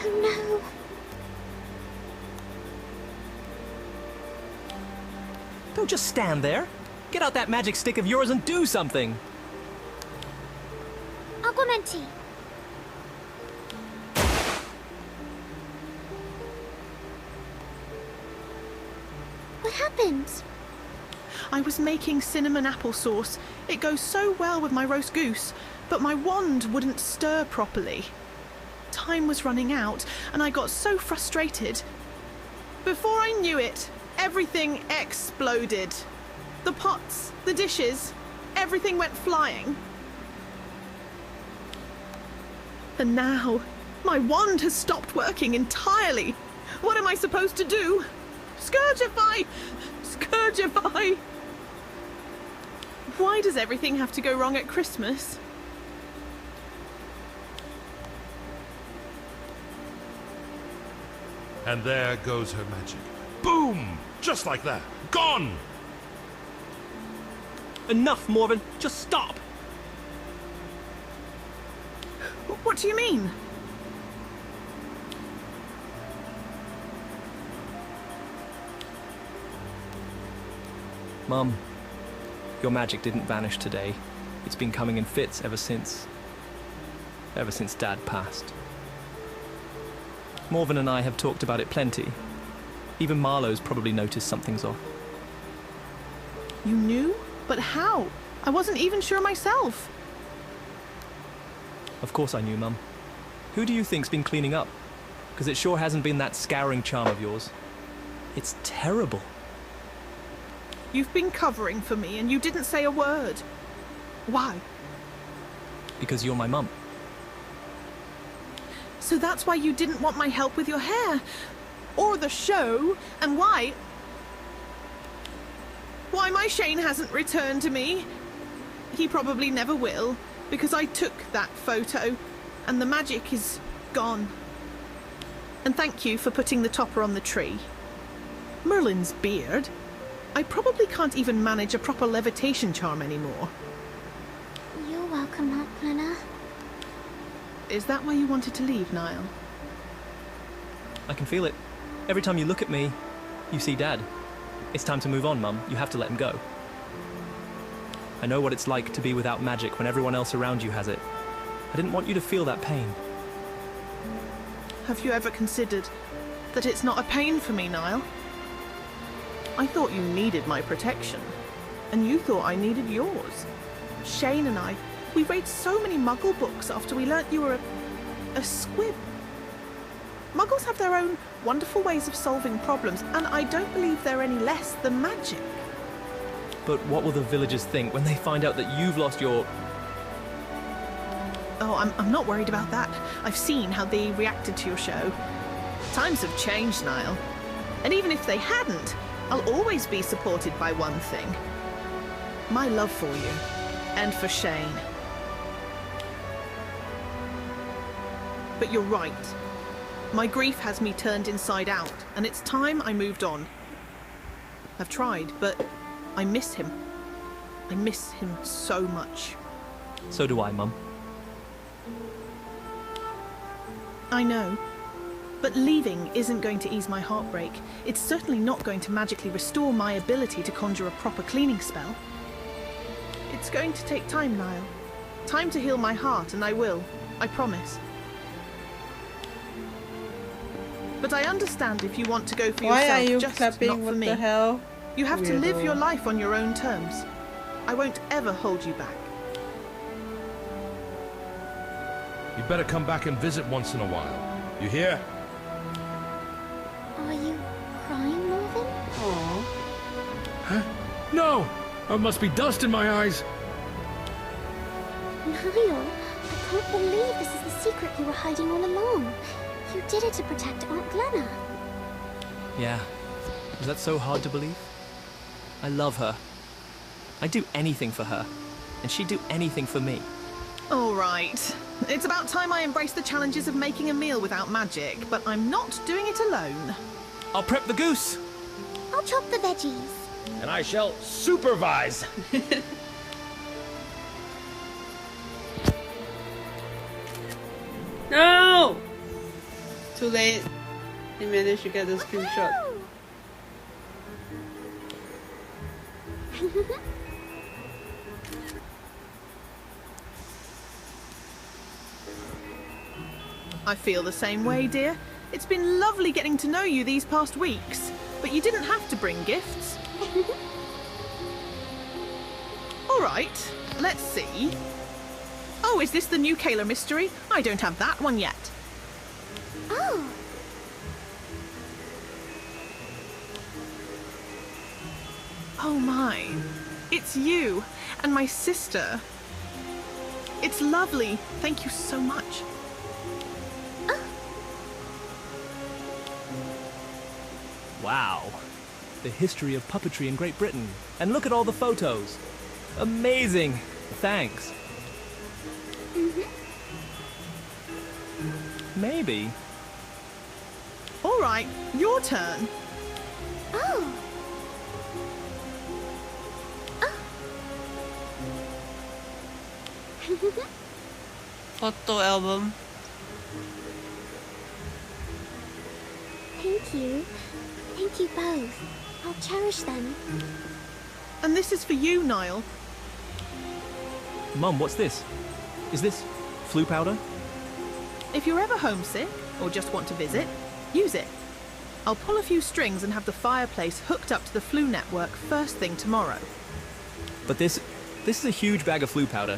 Oh no! Don't just stand there. Get out that magic stick of yours and do something. Aguamenti! What happened? I was making cinnamon apple sauce. It goes so well with my roast goose, but my wand wouldn't stir properly. Time was running out, and I got so frustrated. Before I knew it, everything exploded. The pots, the dishes, everything went flying. And now, my wand has stopped working entirely. What am I supposed to do? Scourgify! Scourgify! Why does everything have to go wrong at Christmas? And there goes her magic. Boom! Just like that. Gone! Enough, Morven. Just stop. What do you mean? Mum, your magic didn't vanish today. It's been coming in fits ever since Dad passed. Morven and I have talked about it plenty. Even Marlowe's probably noticed something's off. You knew? But how? I wasn't even sure myself. Of course I knew, Mum. Who do you think's been cleaning up? Because it sure hasn't been that scouring charm of yours. It's terrible. You've been covering for me and you didn't say a word. Why? Because you're my mum. So that's why you didn't want my help with your hair? Or the show? And why my Shane hasn't returned to me? He probably never will, because I took that photo, and the magic is gone. And thank you for putting the topper on the tree. Merlin's beard. I probably can't even manage a proper levitation charm anymore. You're welcome, Aunt Glenna. Is that why you wanted to leave, Niall? I can feel it. Every time you look at me, you see Dad. It's time to move on, Mum. You have to let him go. I know what it's like to be without magic when everyone else around you has it. I didn't want you to feel that pain. Have you ever considered that it's not a pain for me, Niall? I thought you needed my protection, and you thought I needed yours. Shane and I, we read so many Muggle books after we learnt you were a squib. Muggles have their own wonderful ways of solving problems, and I don't believe they're any less than magic. But what will the villagers think when they find out that you've lost your... Oh, I'm not worried about that. I've seen how they reacted to your show. Times have changed, Niall. And even if they hadn't, I'll always be supported by one thing. My love for you. And for Shane. But you're right. My grief has me turned inside out, and it's time I moved on. I've tried, but I miss him. I miss him so much. So do I, Mum. I know. But leaving isn't going to ease my heartbreak. It's certainly not going to magically restore my ability to conjure a proper cleaning spell. It's going to take time, Niall. Time to heal my heart, and I will. I promise. But I understand if you want to go for Why yourself, are you just clapping? not for What me. the hell? You have to live Weirdo. your life on your own terms. I won't ever hold you back. You better come back and visit once in a while. You hear? Are you crying, Morven? Aww. Huh? No! There must be dust in my eyes. Niall, I can't believe this is the secret you were hiding all along. You did it to protect Aunt Glenna. Yeah. Was that so hard to believe? I love her. I'd do anything for her. And she'd do anything for me. All right. It's about time I embrace the challenges of making a meal without magic, but I'm not doing it alone. I'll prep the goose! I'll chop the veggies. And I shall supervise. No! Too late. He managed to get the screenshot. I feel the same way, dear. It's been lovely getting to know you these past weeks, but you didn't have to bring gifts. All right, let's see. Oh, is this the new Kayla mystery? I don't have that one yet. Oh. Oh my, it's you and my sister. It's lovely. Thank you so much. Wow. The history of puppetry in Great Britain. And look at all the photos. Amazing. Thanks. Maybe. All right, your turn. Oh. Photo album. Thank you. Thank you both. I'll cherish them. And this is for you, Niall. Mum, what's this? Is this flu powder? If you're ever homesick or just want to visit, use it. I'll pull a few strings and have the fireplace hooked up to the flu network first thing tomorrow. But this is a huge bag of flu powder.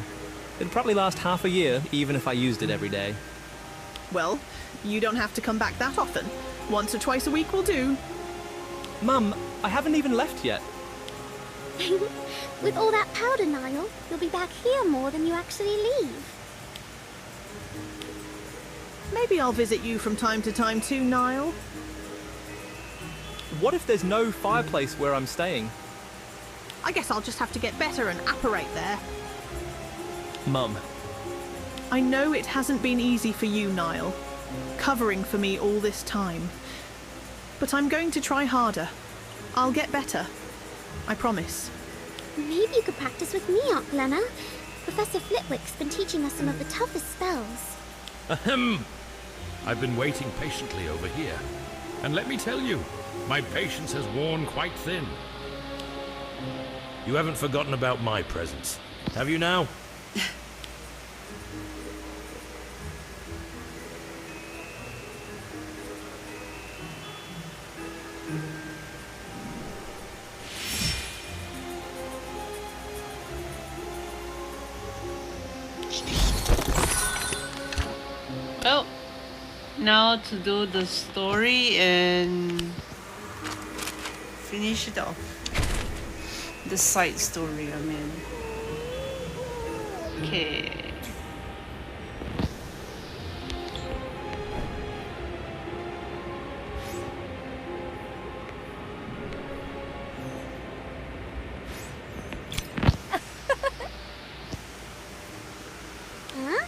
It'd probably last half a year, even if I used it every day. Well, you don't have to come back that often. Once or twice a week will do. Mum, I haven't even left yet. With all that powder, Niall, you'll be back here more than you actually leave. Maybe I'll visit you from time to time too, Niall. What if there's no fireplace where I'm staying? I guess I'll just have to get better and apparate there. Mum. I know it hasn't been easy for you, Niall, covering for me all this time. But I'm going to try harder. I'll get better. I promise. Maybe you could practice with me, Aunt Glenna. Professor Flitwick's been teaching us some of the toughest spells. Ahem. I've been waiting patiently over here. And let me tell you, my patience has worn quite thin. You haven't forgotten about my presence, have you now? Well, now to do the story and finish it off. The side story, I mean. Okay. Huh?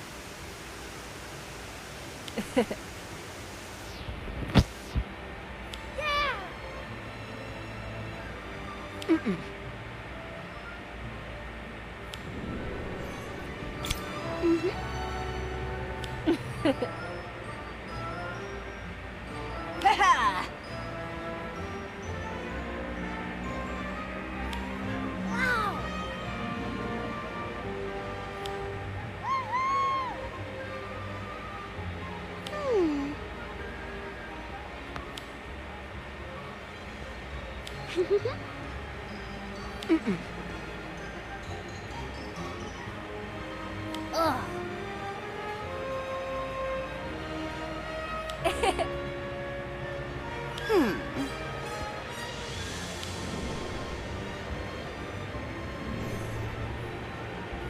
Ugh.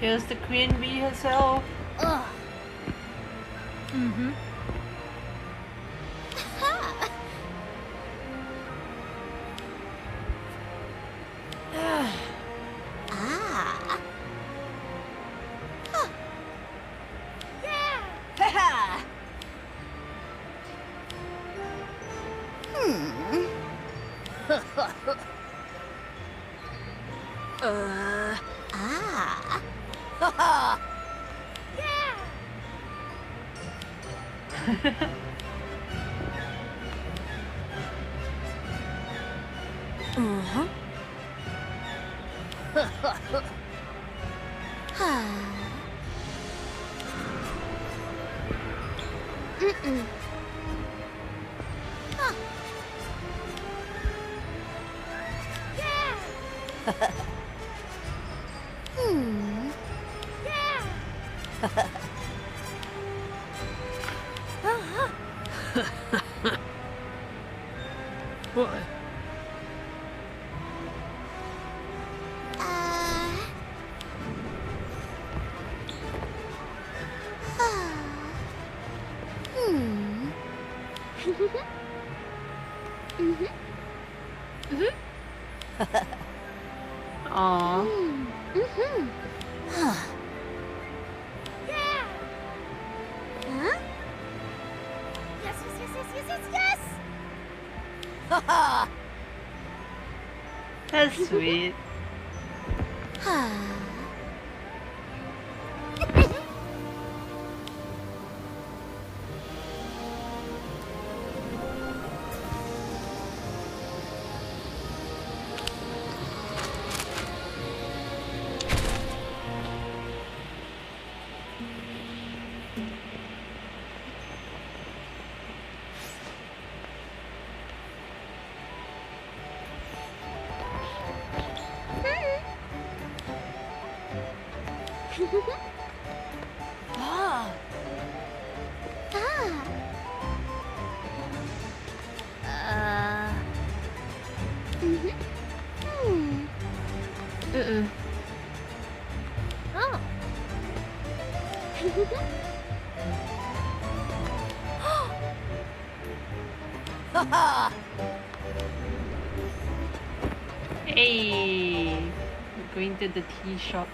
Here's the queen bee herself. Ugh. What? Aww. Yeah! Huh? Yes, yes, yes, yes, yes, yes, yes! That's sweet. Ah. Ah. Mhm. Oh. Hey, we're going to the tea shop.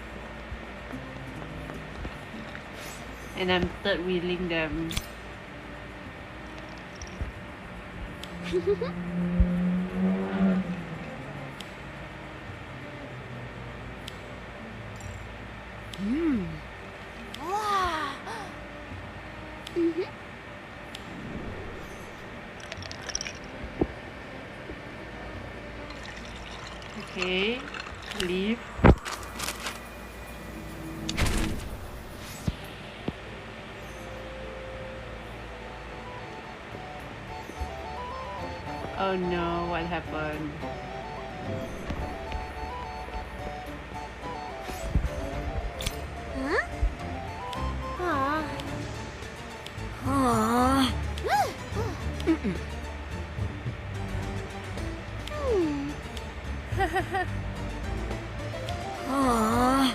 And I'm third wheeling them. Okay, leave. Oh no, what happened? Huh? Aw. Aw. Aw.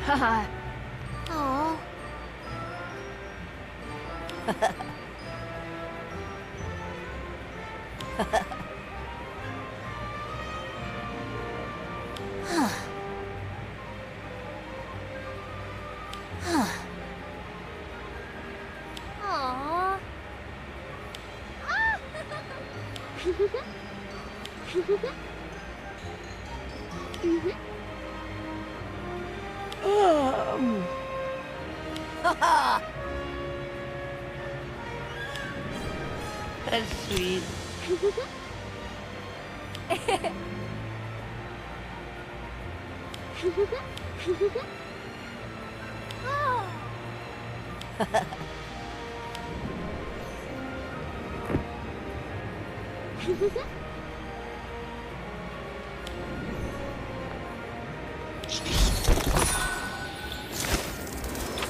Haha. Aw. Aw. That's sweet.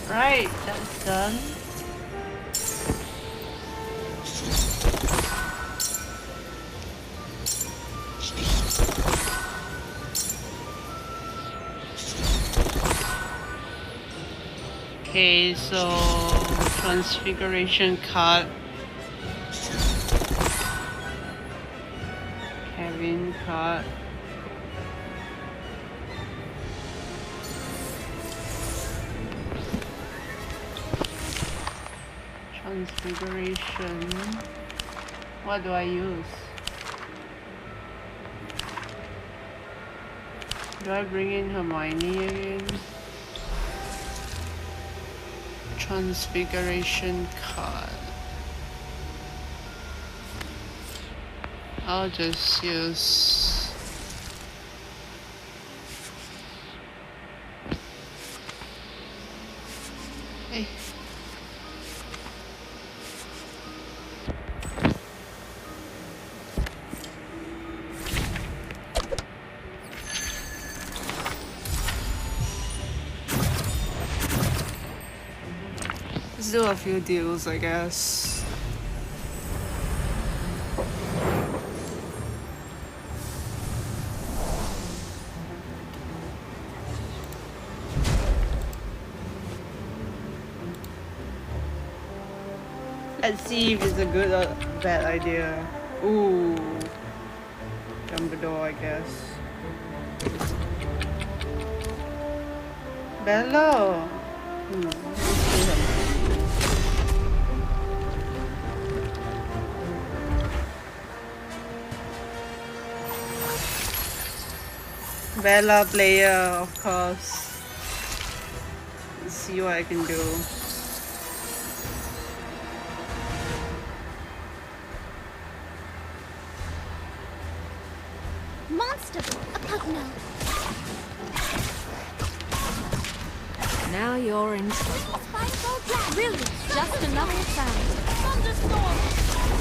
Right, that's done. Okay, so transfiguration card, Kevin card. Transfiguration. What do I use? Do I bring in Hermione again? Transfiguration card. I'll just use hey. Let's do a few deals, I guess. Let's see if it's a good or bad idea. Ooh. Dumbledore, I guess. Bella! Bella player, of course. Let's see what I can do. Monster, a Hpma. Now you're in trouble. Really, Just another sound. thunderstorm,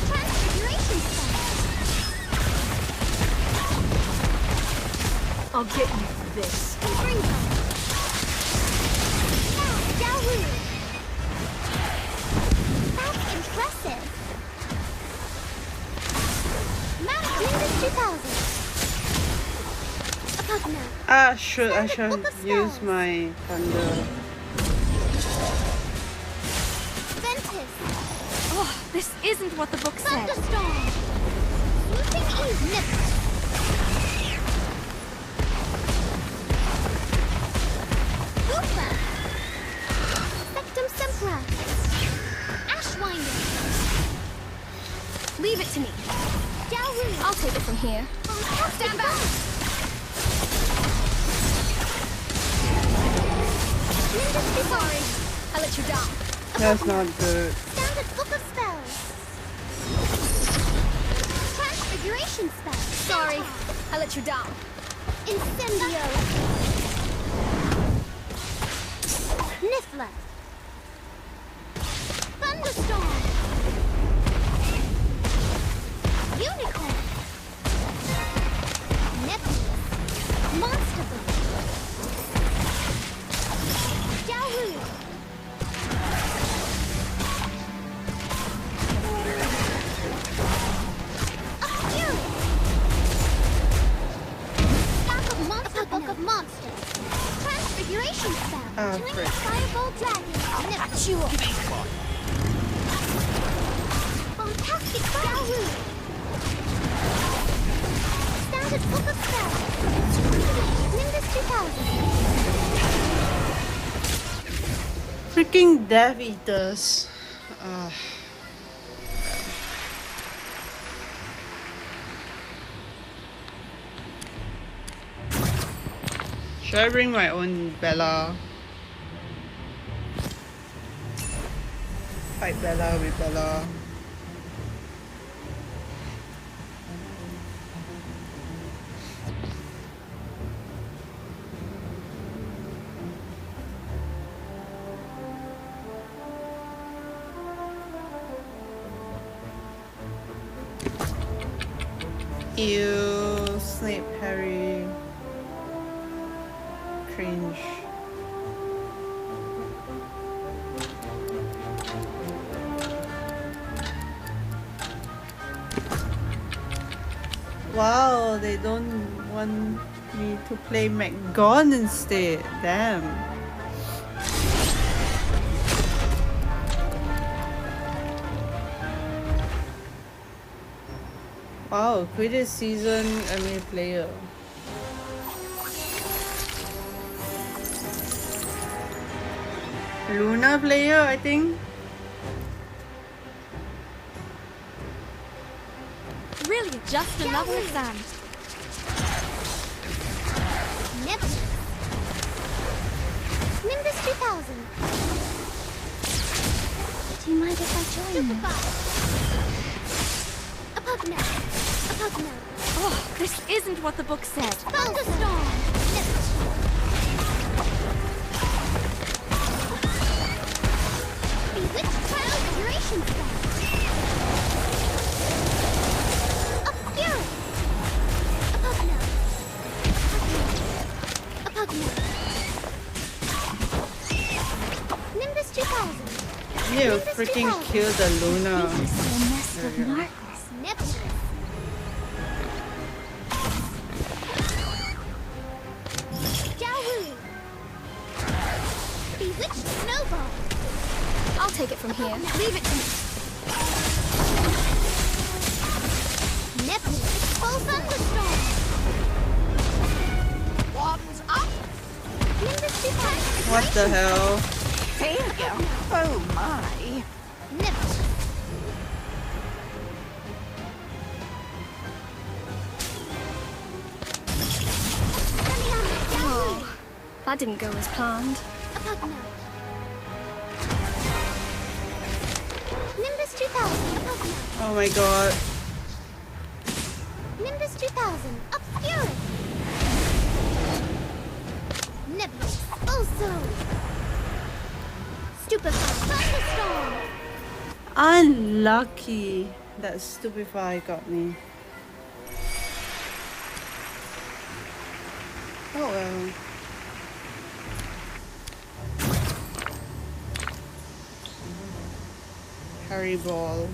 transfiguration spell. I'll get you for this. Bring them. Now, Yahoo! That's impressive. Nimbus 2000. A Hpma. Ah, should I should use my thunder. Ventus. Oh, this isn't what the book said. Thunderstorm. Swooping Eve Nipple. Hpma. Spectum Sempra. Ashwinder. Leave it to me. Yahoo! I'll take it from here. Stand back. Sorry, I let you down. That's not good. Standard book of spells. Transfiguration spell. Sorry, I let you down. Incendio. Niffler. Thunderstorm. Unicorn. Nebulous. Monster Book. Yahoo! A Fury! Book of Monsters. Transfiguration spell. Oh, Twin frick. Fireball Dragon. Catch you. Fantastic Yahoo! Standard Book of Spells. Nimbus 2000. Freaking Death Eaters. Should I bring my own Bella? Fight Bella with Bella. Ew, Snape, Harry. Cringe. Wow, they don't want me to play McGon instead. Damn. Wow, Quidditch season MA player. Luna player, I think. Really, just another exam. Nimbus 2000. Do you mind if I join you? A Pugno. A Pugno. Oh, this isn't what the book said. Thunderstorm. Nimbus. Bewitched Transfiguration Spell. A Fury. A Pugno. A Pugno. Nimbus 2000. You freaking killed the Luna. Nest of Narcos. Nimbus. Jowoo. Bewitched Snowball. I'll take it from here. Leave it to me. Nebula. Full Thunderstorm. Wardens up. Nimbus 2000. What the hell? Failure? Oh my. Nimbus. Oh, that didn't go as planned. A Pugno. Nimbus 2000. A Pugno. Oh my god. Nimbus 2000. A Fury. Nebulous. Also. Stupefy. Thunderstorm. Unlucky. That Stupefy got me. Oh well. Harry Ball.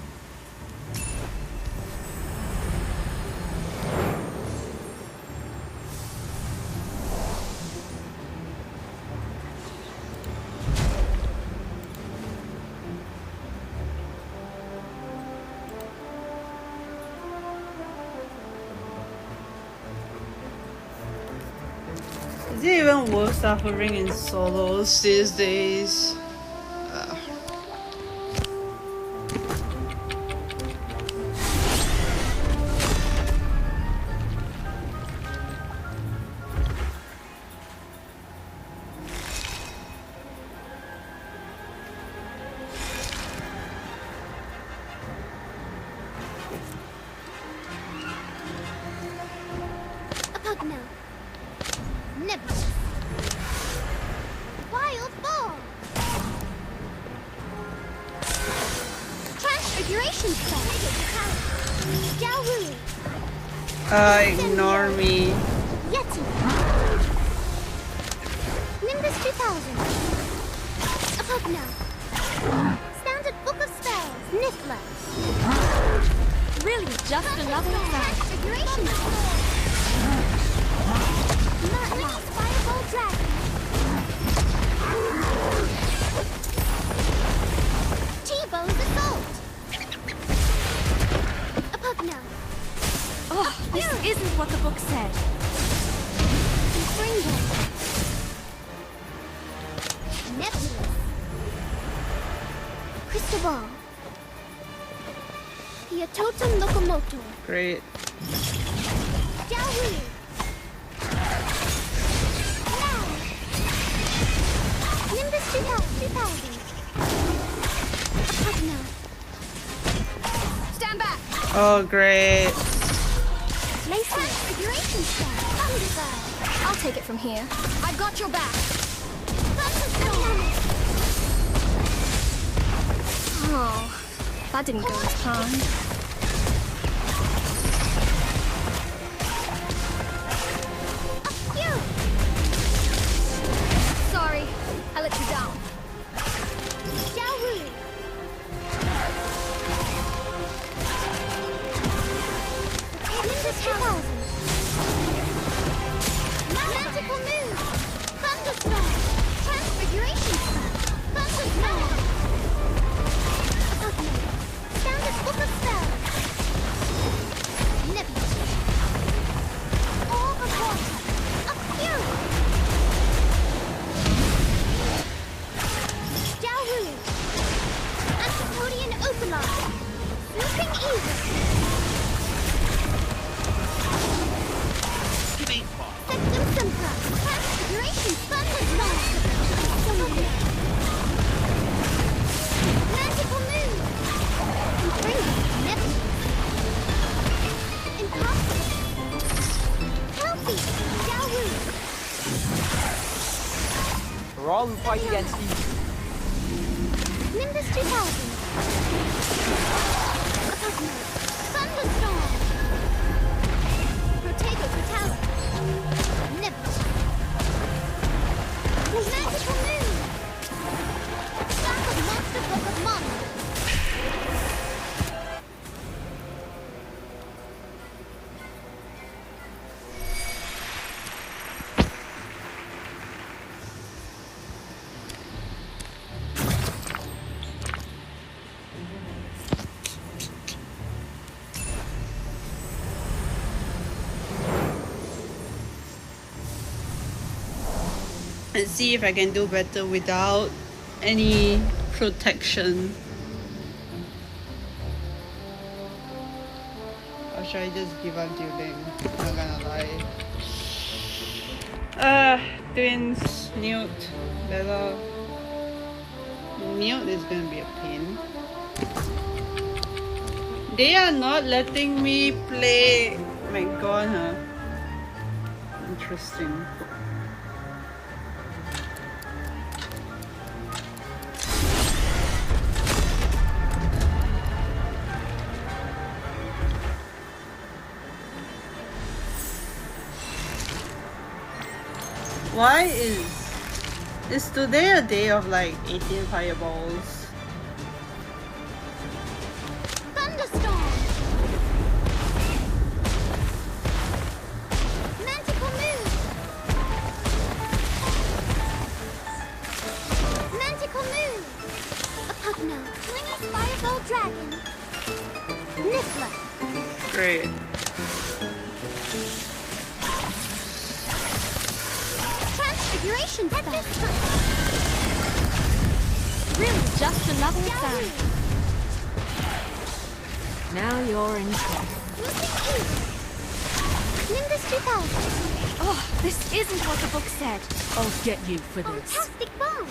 Is it even worth suffering in solos these days? A Pugno. Nebulous. Wild Ball. Transfiguration Spell. Jowoo. Ignore me. Yeti. Nimbus 2000. A Pugno. Standard Book of Spells. Niffler. Really, just another exam. Transfiguration Spell. Murderous Fireball Dragon. T-Bow's Assault. A Pugno. Oh, this isn't what the book said. Springo. Nebulous. Crystal Ball. Theatotum Locomotor. Great. Jowoo. Now. Nimbus 2000. A Pugno. Stand back. Oh great. Lacy. Transfiguration Spell. Thunderbird. I'll take it from here. I've got your back. Thunderstorm. Oh, that didn't go as planned. 2000. Magical move. Thunderstorm. Transfiguration spell. Thunderstorm. Standard book of spells. Nebulous. All of water. A fury. Jiaowu. Antipodean Opalon. Sweeping evil. Septum Sempra. Transfiguration Thunderstorm. Magical move. Imprisoned Nebulous. Impossible. Healthy. Jiaowu. For all who fight against evil. Nimbus 2000. Thunderstorm. Protego Fatality. Nebulous. Magical move. Stack of Monster Book of Mana. And see if I can do better without any protection. Or should I just give up dueling? Not gonna lie. Twins, Newt, Bella. Newt is gonna be a pain. They are not letting me play. My god, huh? Interesting. Why is today a day of like 18 fireballs? Thunderstorm. Magical move. Magical move. A Pugno. Swinging Fireball Dragon. Niffler. Great. Transfiguration spell. Really just another sound. Now you're in trouble. Nimbus 2000. Oh, this isn't what the book said. I'll get you for this. Fantastic Bomb.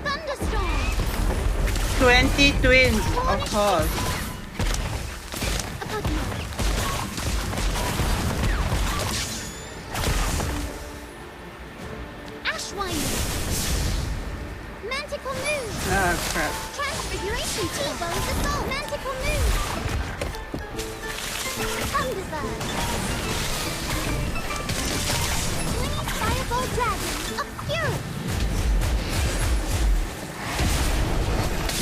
Thunderstorm. 20 twins, of course. A Pugno. Ashwinder. Mantical move. Ah, crap. Transfiguration T-Bone's assault. Mantical move. Thunderbird. Swinging Fireball Dragon. A fury.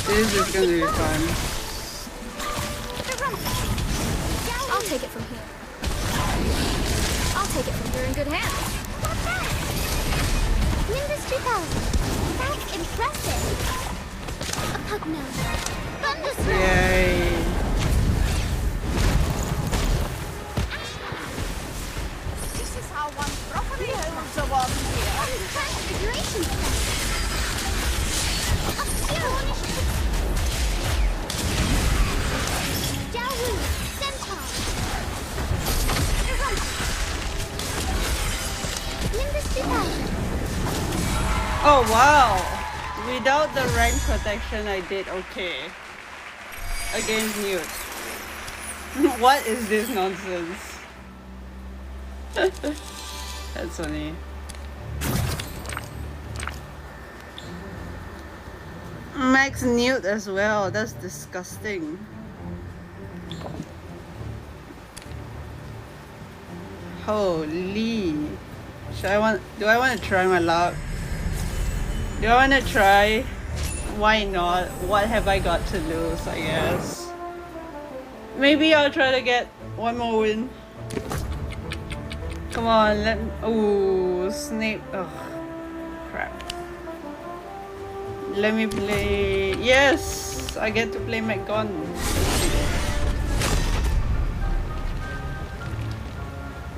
This is gonna be fun. I'll take it from here. I'll take it from here in good hands. What's that? Nimbus 2000. That's impressive. A Pugno. Thunderstorm. Yay. This is how one properly holds a wand here. Transfiguration spell. A fury. Jiaowu. Centaur. Nimbus 2000. Oh wow! Without the rank protection, I did okay. Against Newt. What is this nonsense? That's funny. Max Newt as well. That's disgusting. Holy. Do I want to try my luck? Do I want to try? Why not? What have I got to lose, I guess? Maybe I'll try to get one more win. Come on, let me. Oh, Snape. Ugh. Crap. Let me play. Yes! I get to play McGonagall.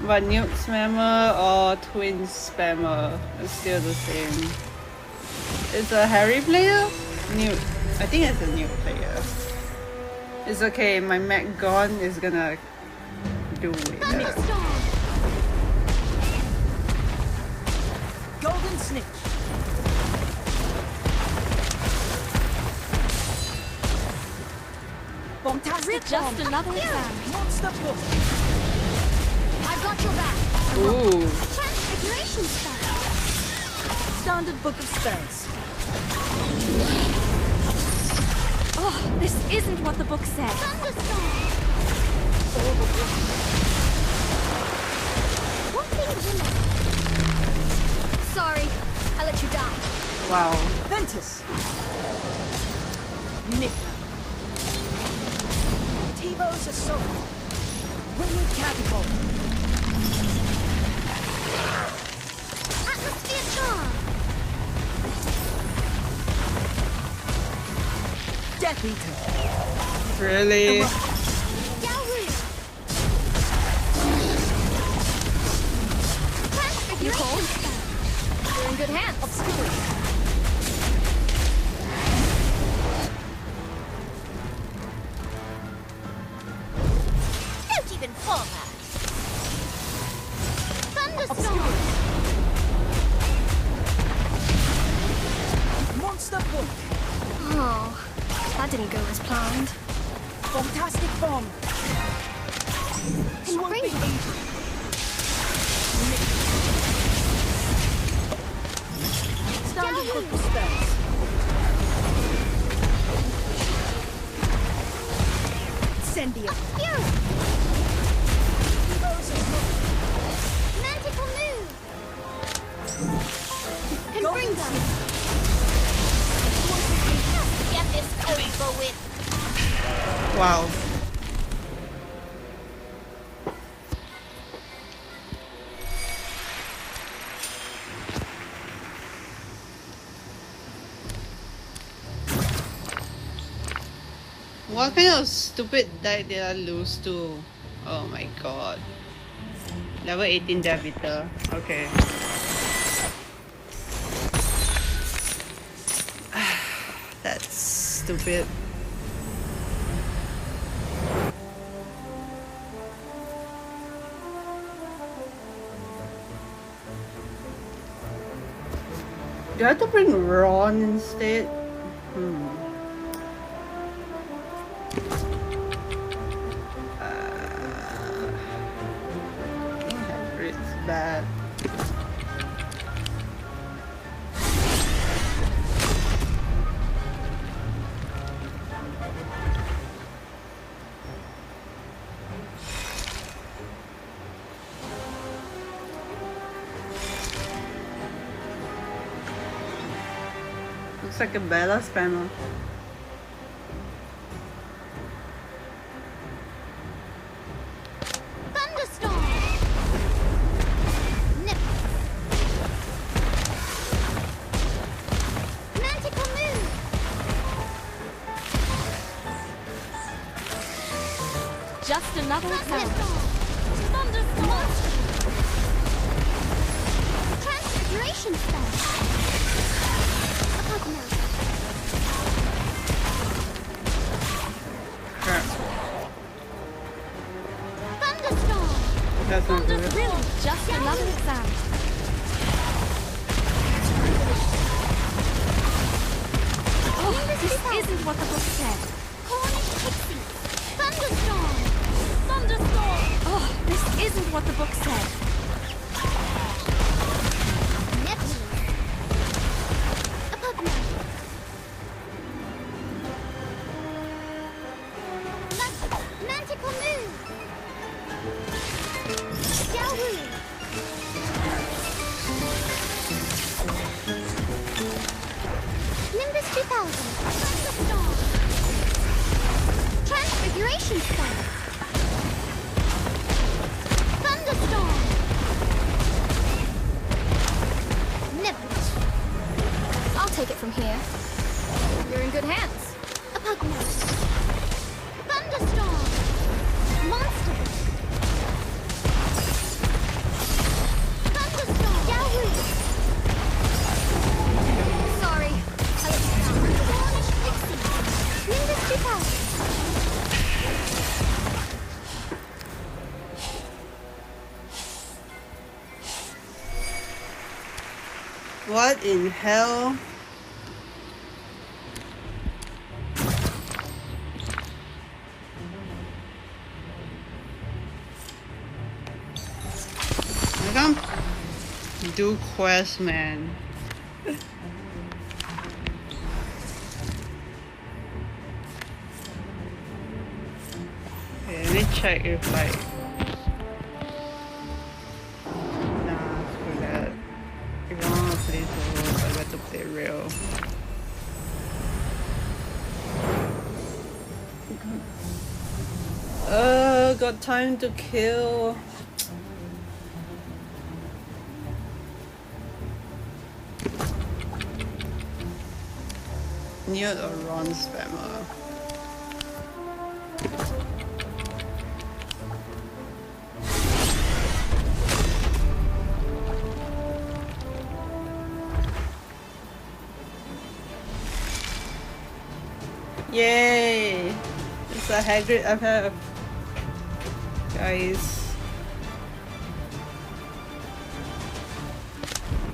But Newt Spammer or Twin Spammer is still the same. It's a Harry player? Newt. I think it's a Newt player. It's okay, my McGon is gonna do it better. Golden Snitch. Fantastic. Just another exam. Monster book. I've got your back. Ooh. Transfiguration spell. Standard book of spells. Oh, this isn't what the book said. Thunderstorm. Sorry, I let you down. Wow. Ventus. Nick. Tivo's assault. Winged catapult. Atmosphere charm. Death Eater. Really? You cold? You're in good hands. Obscurity. Don't even bother. Thunderstorm. Monster book. Oh, that didn't go as planned. Fantastic bomb. Bring Swooping angel. Standard book of spells. Incendio. Fury. Tivo's assault. Magical move. Can Golden bring them. Get this over with. Wow. What kind of stupid deck did I lose to? Oh my god. Level 18 Debitor. Okay. That's stupid. Do I have to bring Ron instead? It's bad. Looks like a Bella spammer. Thunderstorm. Nip. Magical move. Just another example. Thunderstorm. Transfiguration spell. Hpma. Crap. Thunderstorm. That's not good. Really, just another exam. Oh, this isn't what the book said. Cornish pixie. Thunderstorm. Thunderstorm. Oh, this isn't what the book said. Neptune. Hpma. Magical move. Xiaowu. Nimbus 2000. Thunderstorm. Transfiguration spell. Thunderstorm. What in hell? I can't do quests, man. Okay, let me check if like... Nah, screw that. If I want to play solo, I better play real. Got time to kill. Near a Ron spammer. Yay! It's a Hagrid FF. Guys.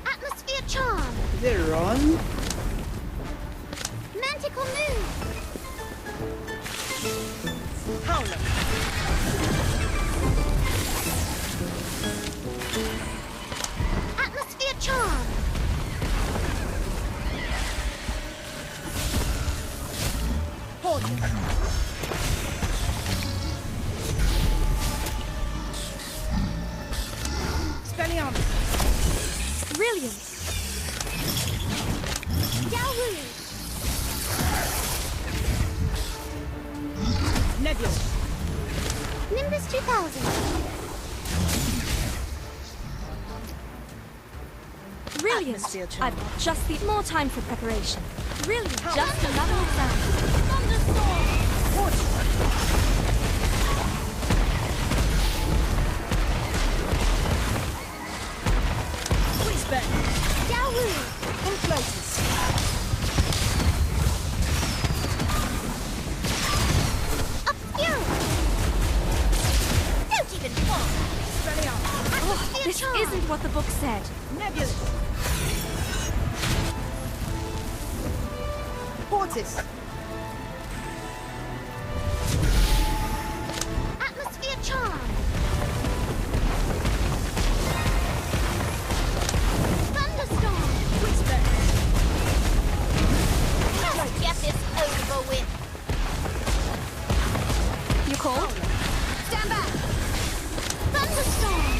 Atmosphere charm. Is it Ron? Manticle move. Howler. Atmosphere charm. Brilliant. Yahoo! Nebula. Nimbus 2000. Brilliant. I've got just the more time for preparation. Really, just another exam. Yahoo! Inflatus. Obscure! Don't even fall! Oh, this isn't what the book said. Nebula. Portis. Atmosphere charm. Thunderstorm. Whisper. Let's get this over with. You called? Stand back. Thunderstorm.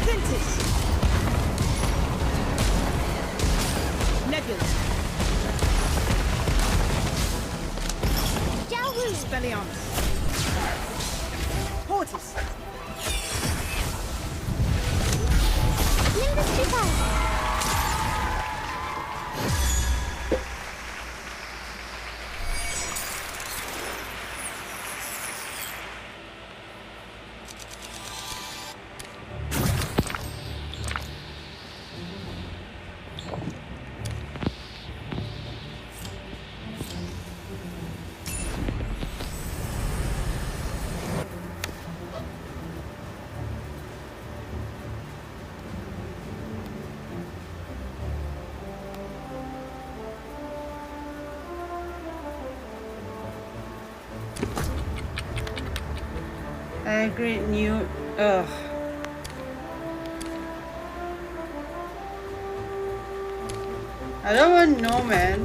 Ventus. Nebula. Yahoo! Spellianus. Portis. Nimbus 2000. Great new. Ugh. I don't want to know, man.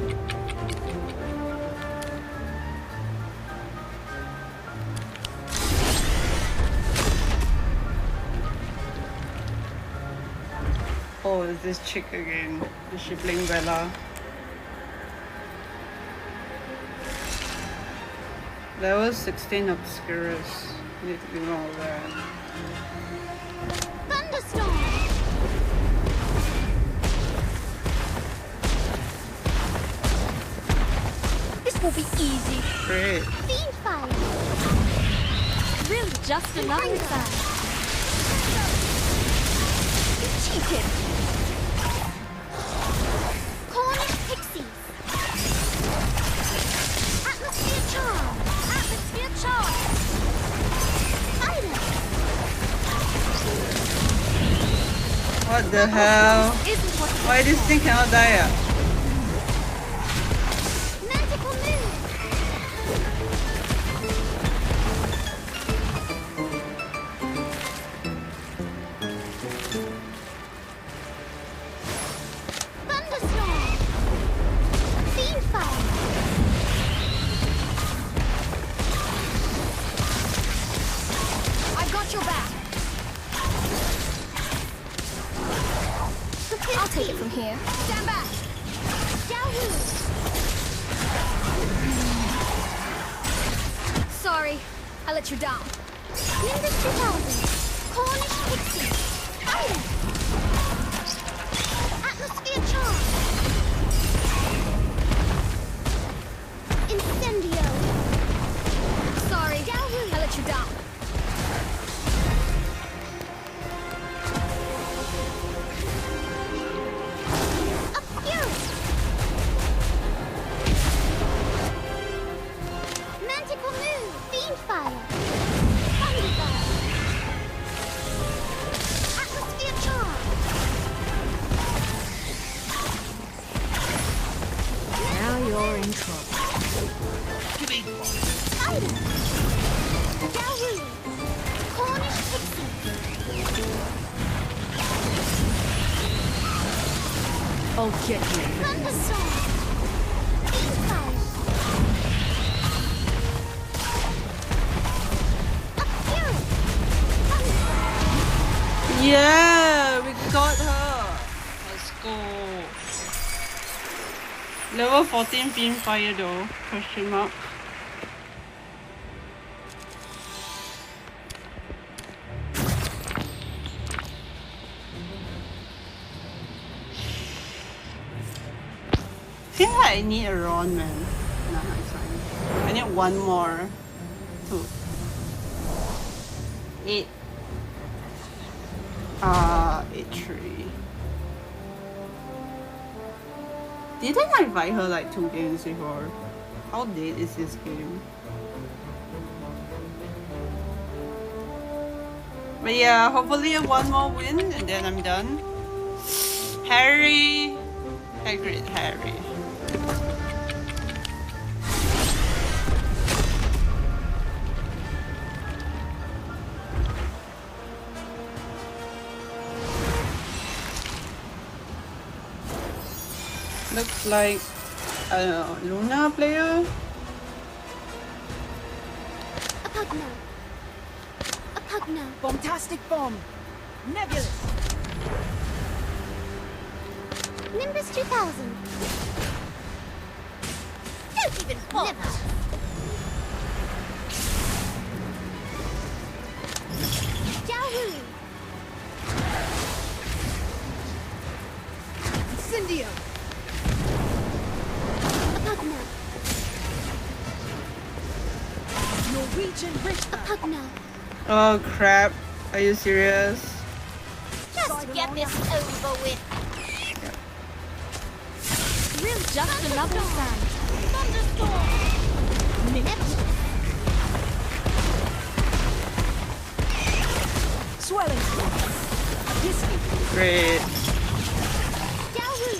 Oh, is this chick again? Is she playing Bella? Level 16 Obscurus. Need to be more aware. Thunderstorm. This will be easy. Great. Fiend fire. Really, just another exam. You cheated. Cornish pixies. Atmosphere charm. Atmosphere charge. Silence. What What the hell? Why this thing cannot die? Magical move. Thunderstorm. Fiend fire. I've got your back. I'll take it from here. Stand back. Yahoo. Sorry, I let you down. Nimbus 2000. Cornish pixie. Fire. Atmosphere charge. Incendio. Sorry, Yahoo. I let you down. Magical move, fiend fire, thunderbird, atmosphere charge. Now you're in trouble. Spider, Yahoo, Cornish pixie. I'll get you. Thunderstorm, fiend fire. Yeah, we got her. Let's go. Level 14 beam fire though. Question mark. I feel like I need a Ron, man. Nah, it's fine. I need one more. 2. 8. 8-3. Didn't I invite her like 2 games before? How late is this game? But yeah, hopefully one more win and then I'm done. Harry! Hagrid Harry. Looks like, I don't know, Luna player? A Pugno. A Pugno. Bombastic bomb. Nebulous. Nimbus 2000. Don't even bother. Yahoo. Incendio. A Pugno. Norwegian A Richter. Pugno. Oh crap, are you serious? Just get this over with. Real just another sand. Thunderstorm. Nebulous. Swelling. Hissing. Great. Yahoo.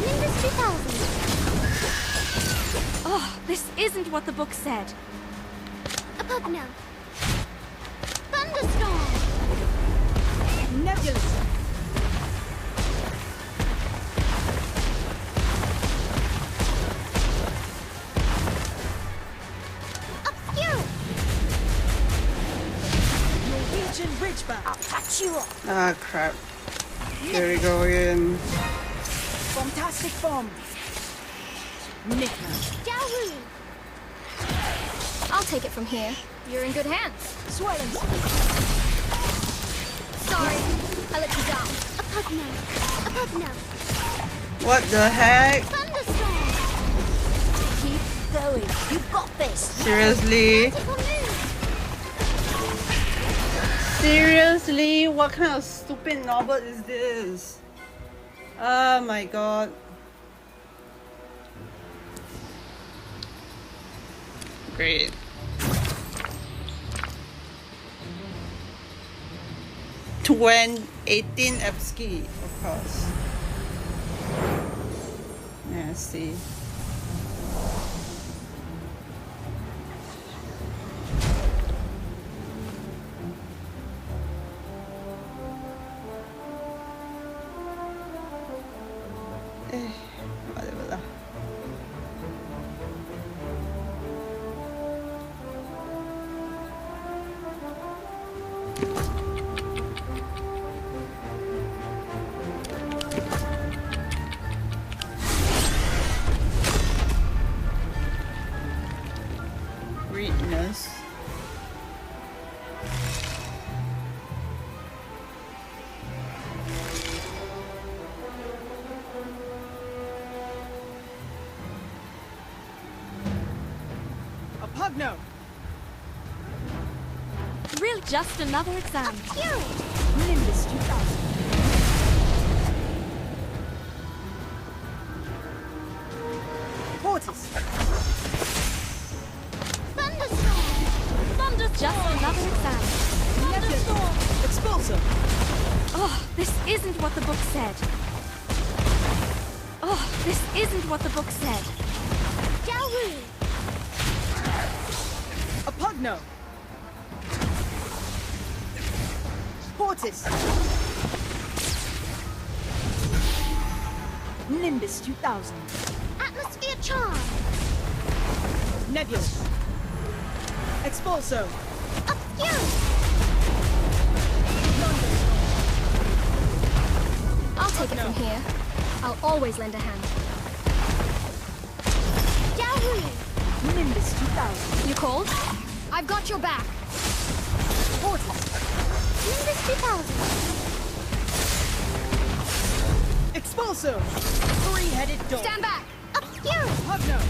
Nimbus 2000. Oh, this isn't what the book said. A Pugno. Thunderstorm. Nebulous. Obscure. Norwegian Ridgeback. I'll catch you up. Ah crap. There we go again. Bombastic bomb. Nicker. Yahoo. I'll take it from here. You're in good hands. Swelling. Sorry, I let you down. A Pugno. A Pugno. What the heck? Thunderstorm. Keep going. You've got this. Seriously? Magical move. Seriously? What kind of stupid novel is this? Oh my god. Great. 18 Epski, of course. Nasty. Whatever lah. Greatness. A Pugno! Real just another exam. Nimbus 2000. Mortis! Thunder's just another exam. Thunderstorm! Expulsor! Oh, this isn't what the book said. Oh, this isn't what the book said. Galru! A Pugno! Mortis! Nimbus 2000. Atmosphere charm. Nebula. Expulso. Obscure. I'll take it from here. I'll always lend a hand. Yahoo! Nimbus 2000. You cold? I've got your back. Mortis. Nimbus 2000. Expulso. Three-headed dog. Stand back. Obscure. Pugno.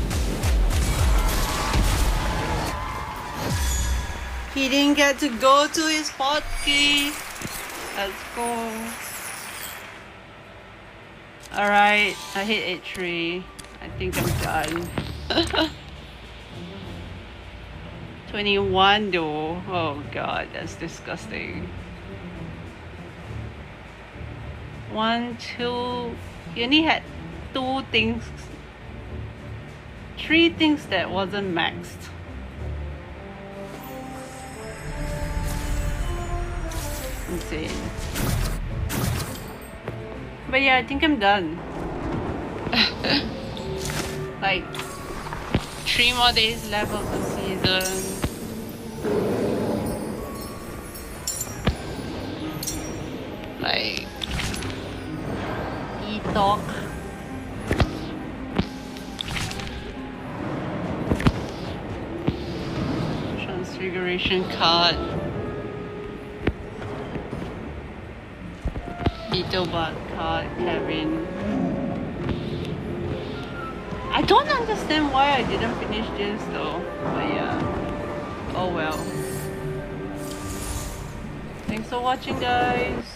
He didn't get to go to his hotkey. Let's go. Alright, I hit H3. I think I'm done. 21 though. Oh god, that's disgusting. 1, 2. You only had 2 things. 3 things that wasn't maxed. Insane. But yeah, I think I'm done. Like 3 more days left of the season. Like e-talk. Transfiguration card. Beetlebot card, Kevin. I don't understand why I didn't finish this though. But yeah. Oh well. Thanks for watching, guys.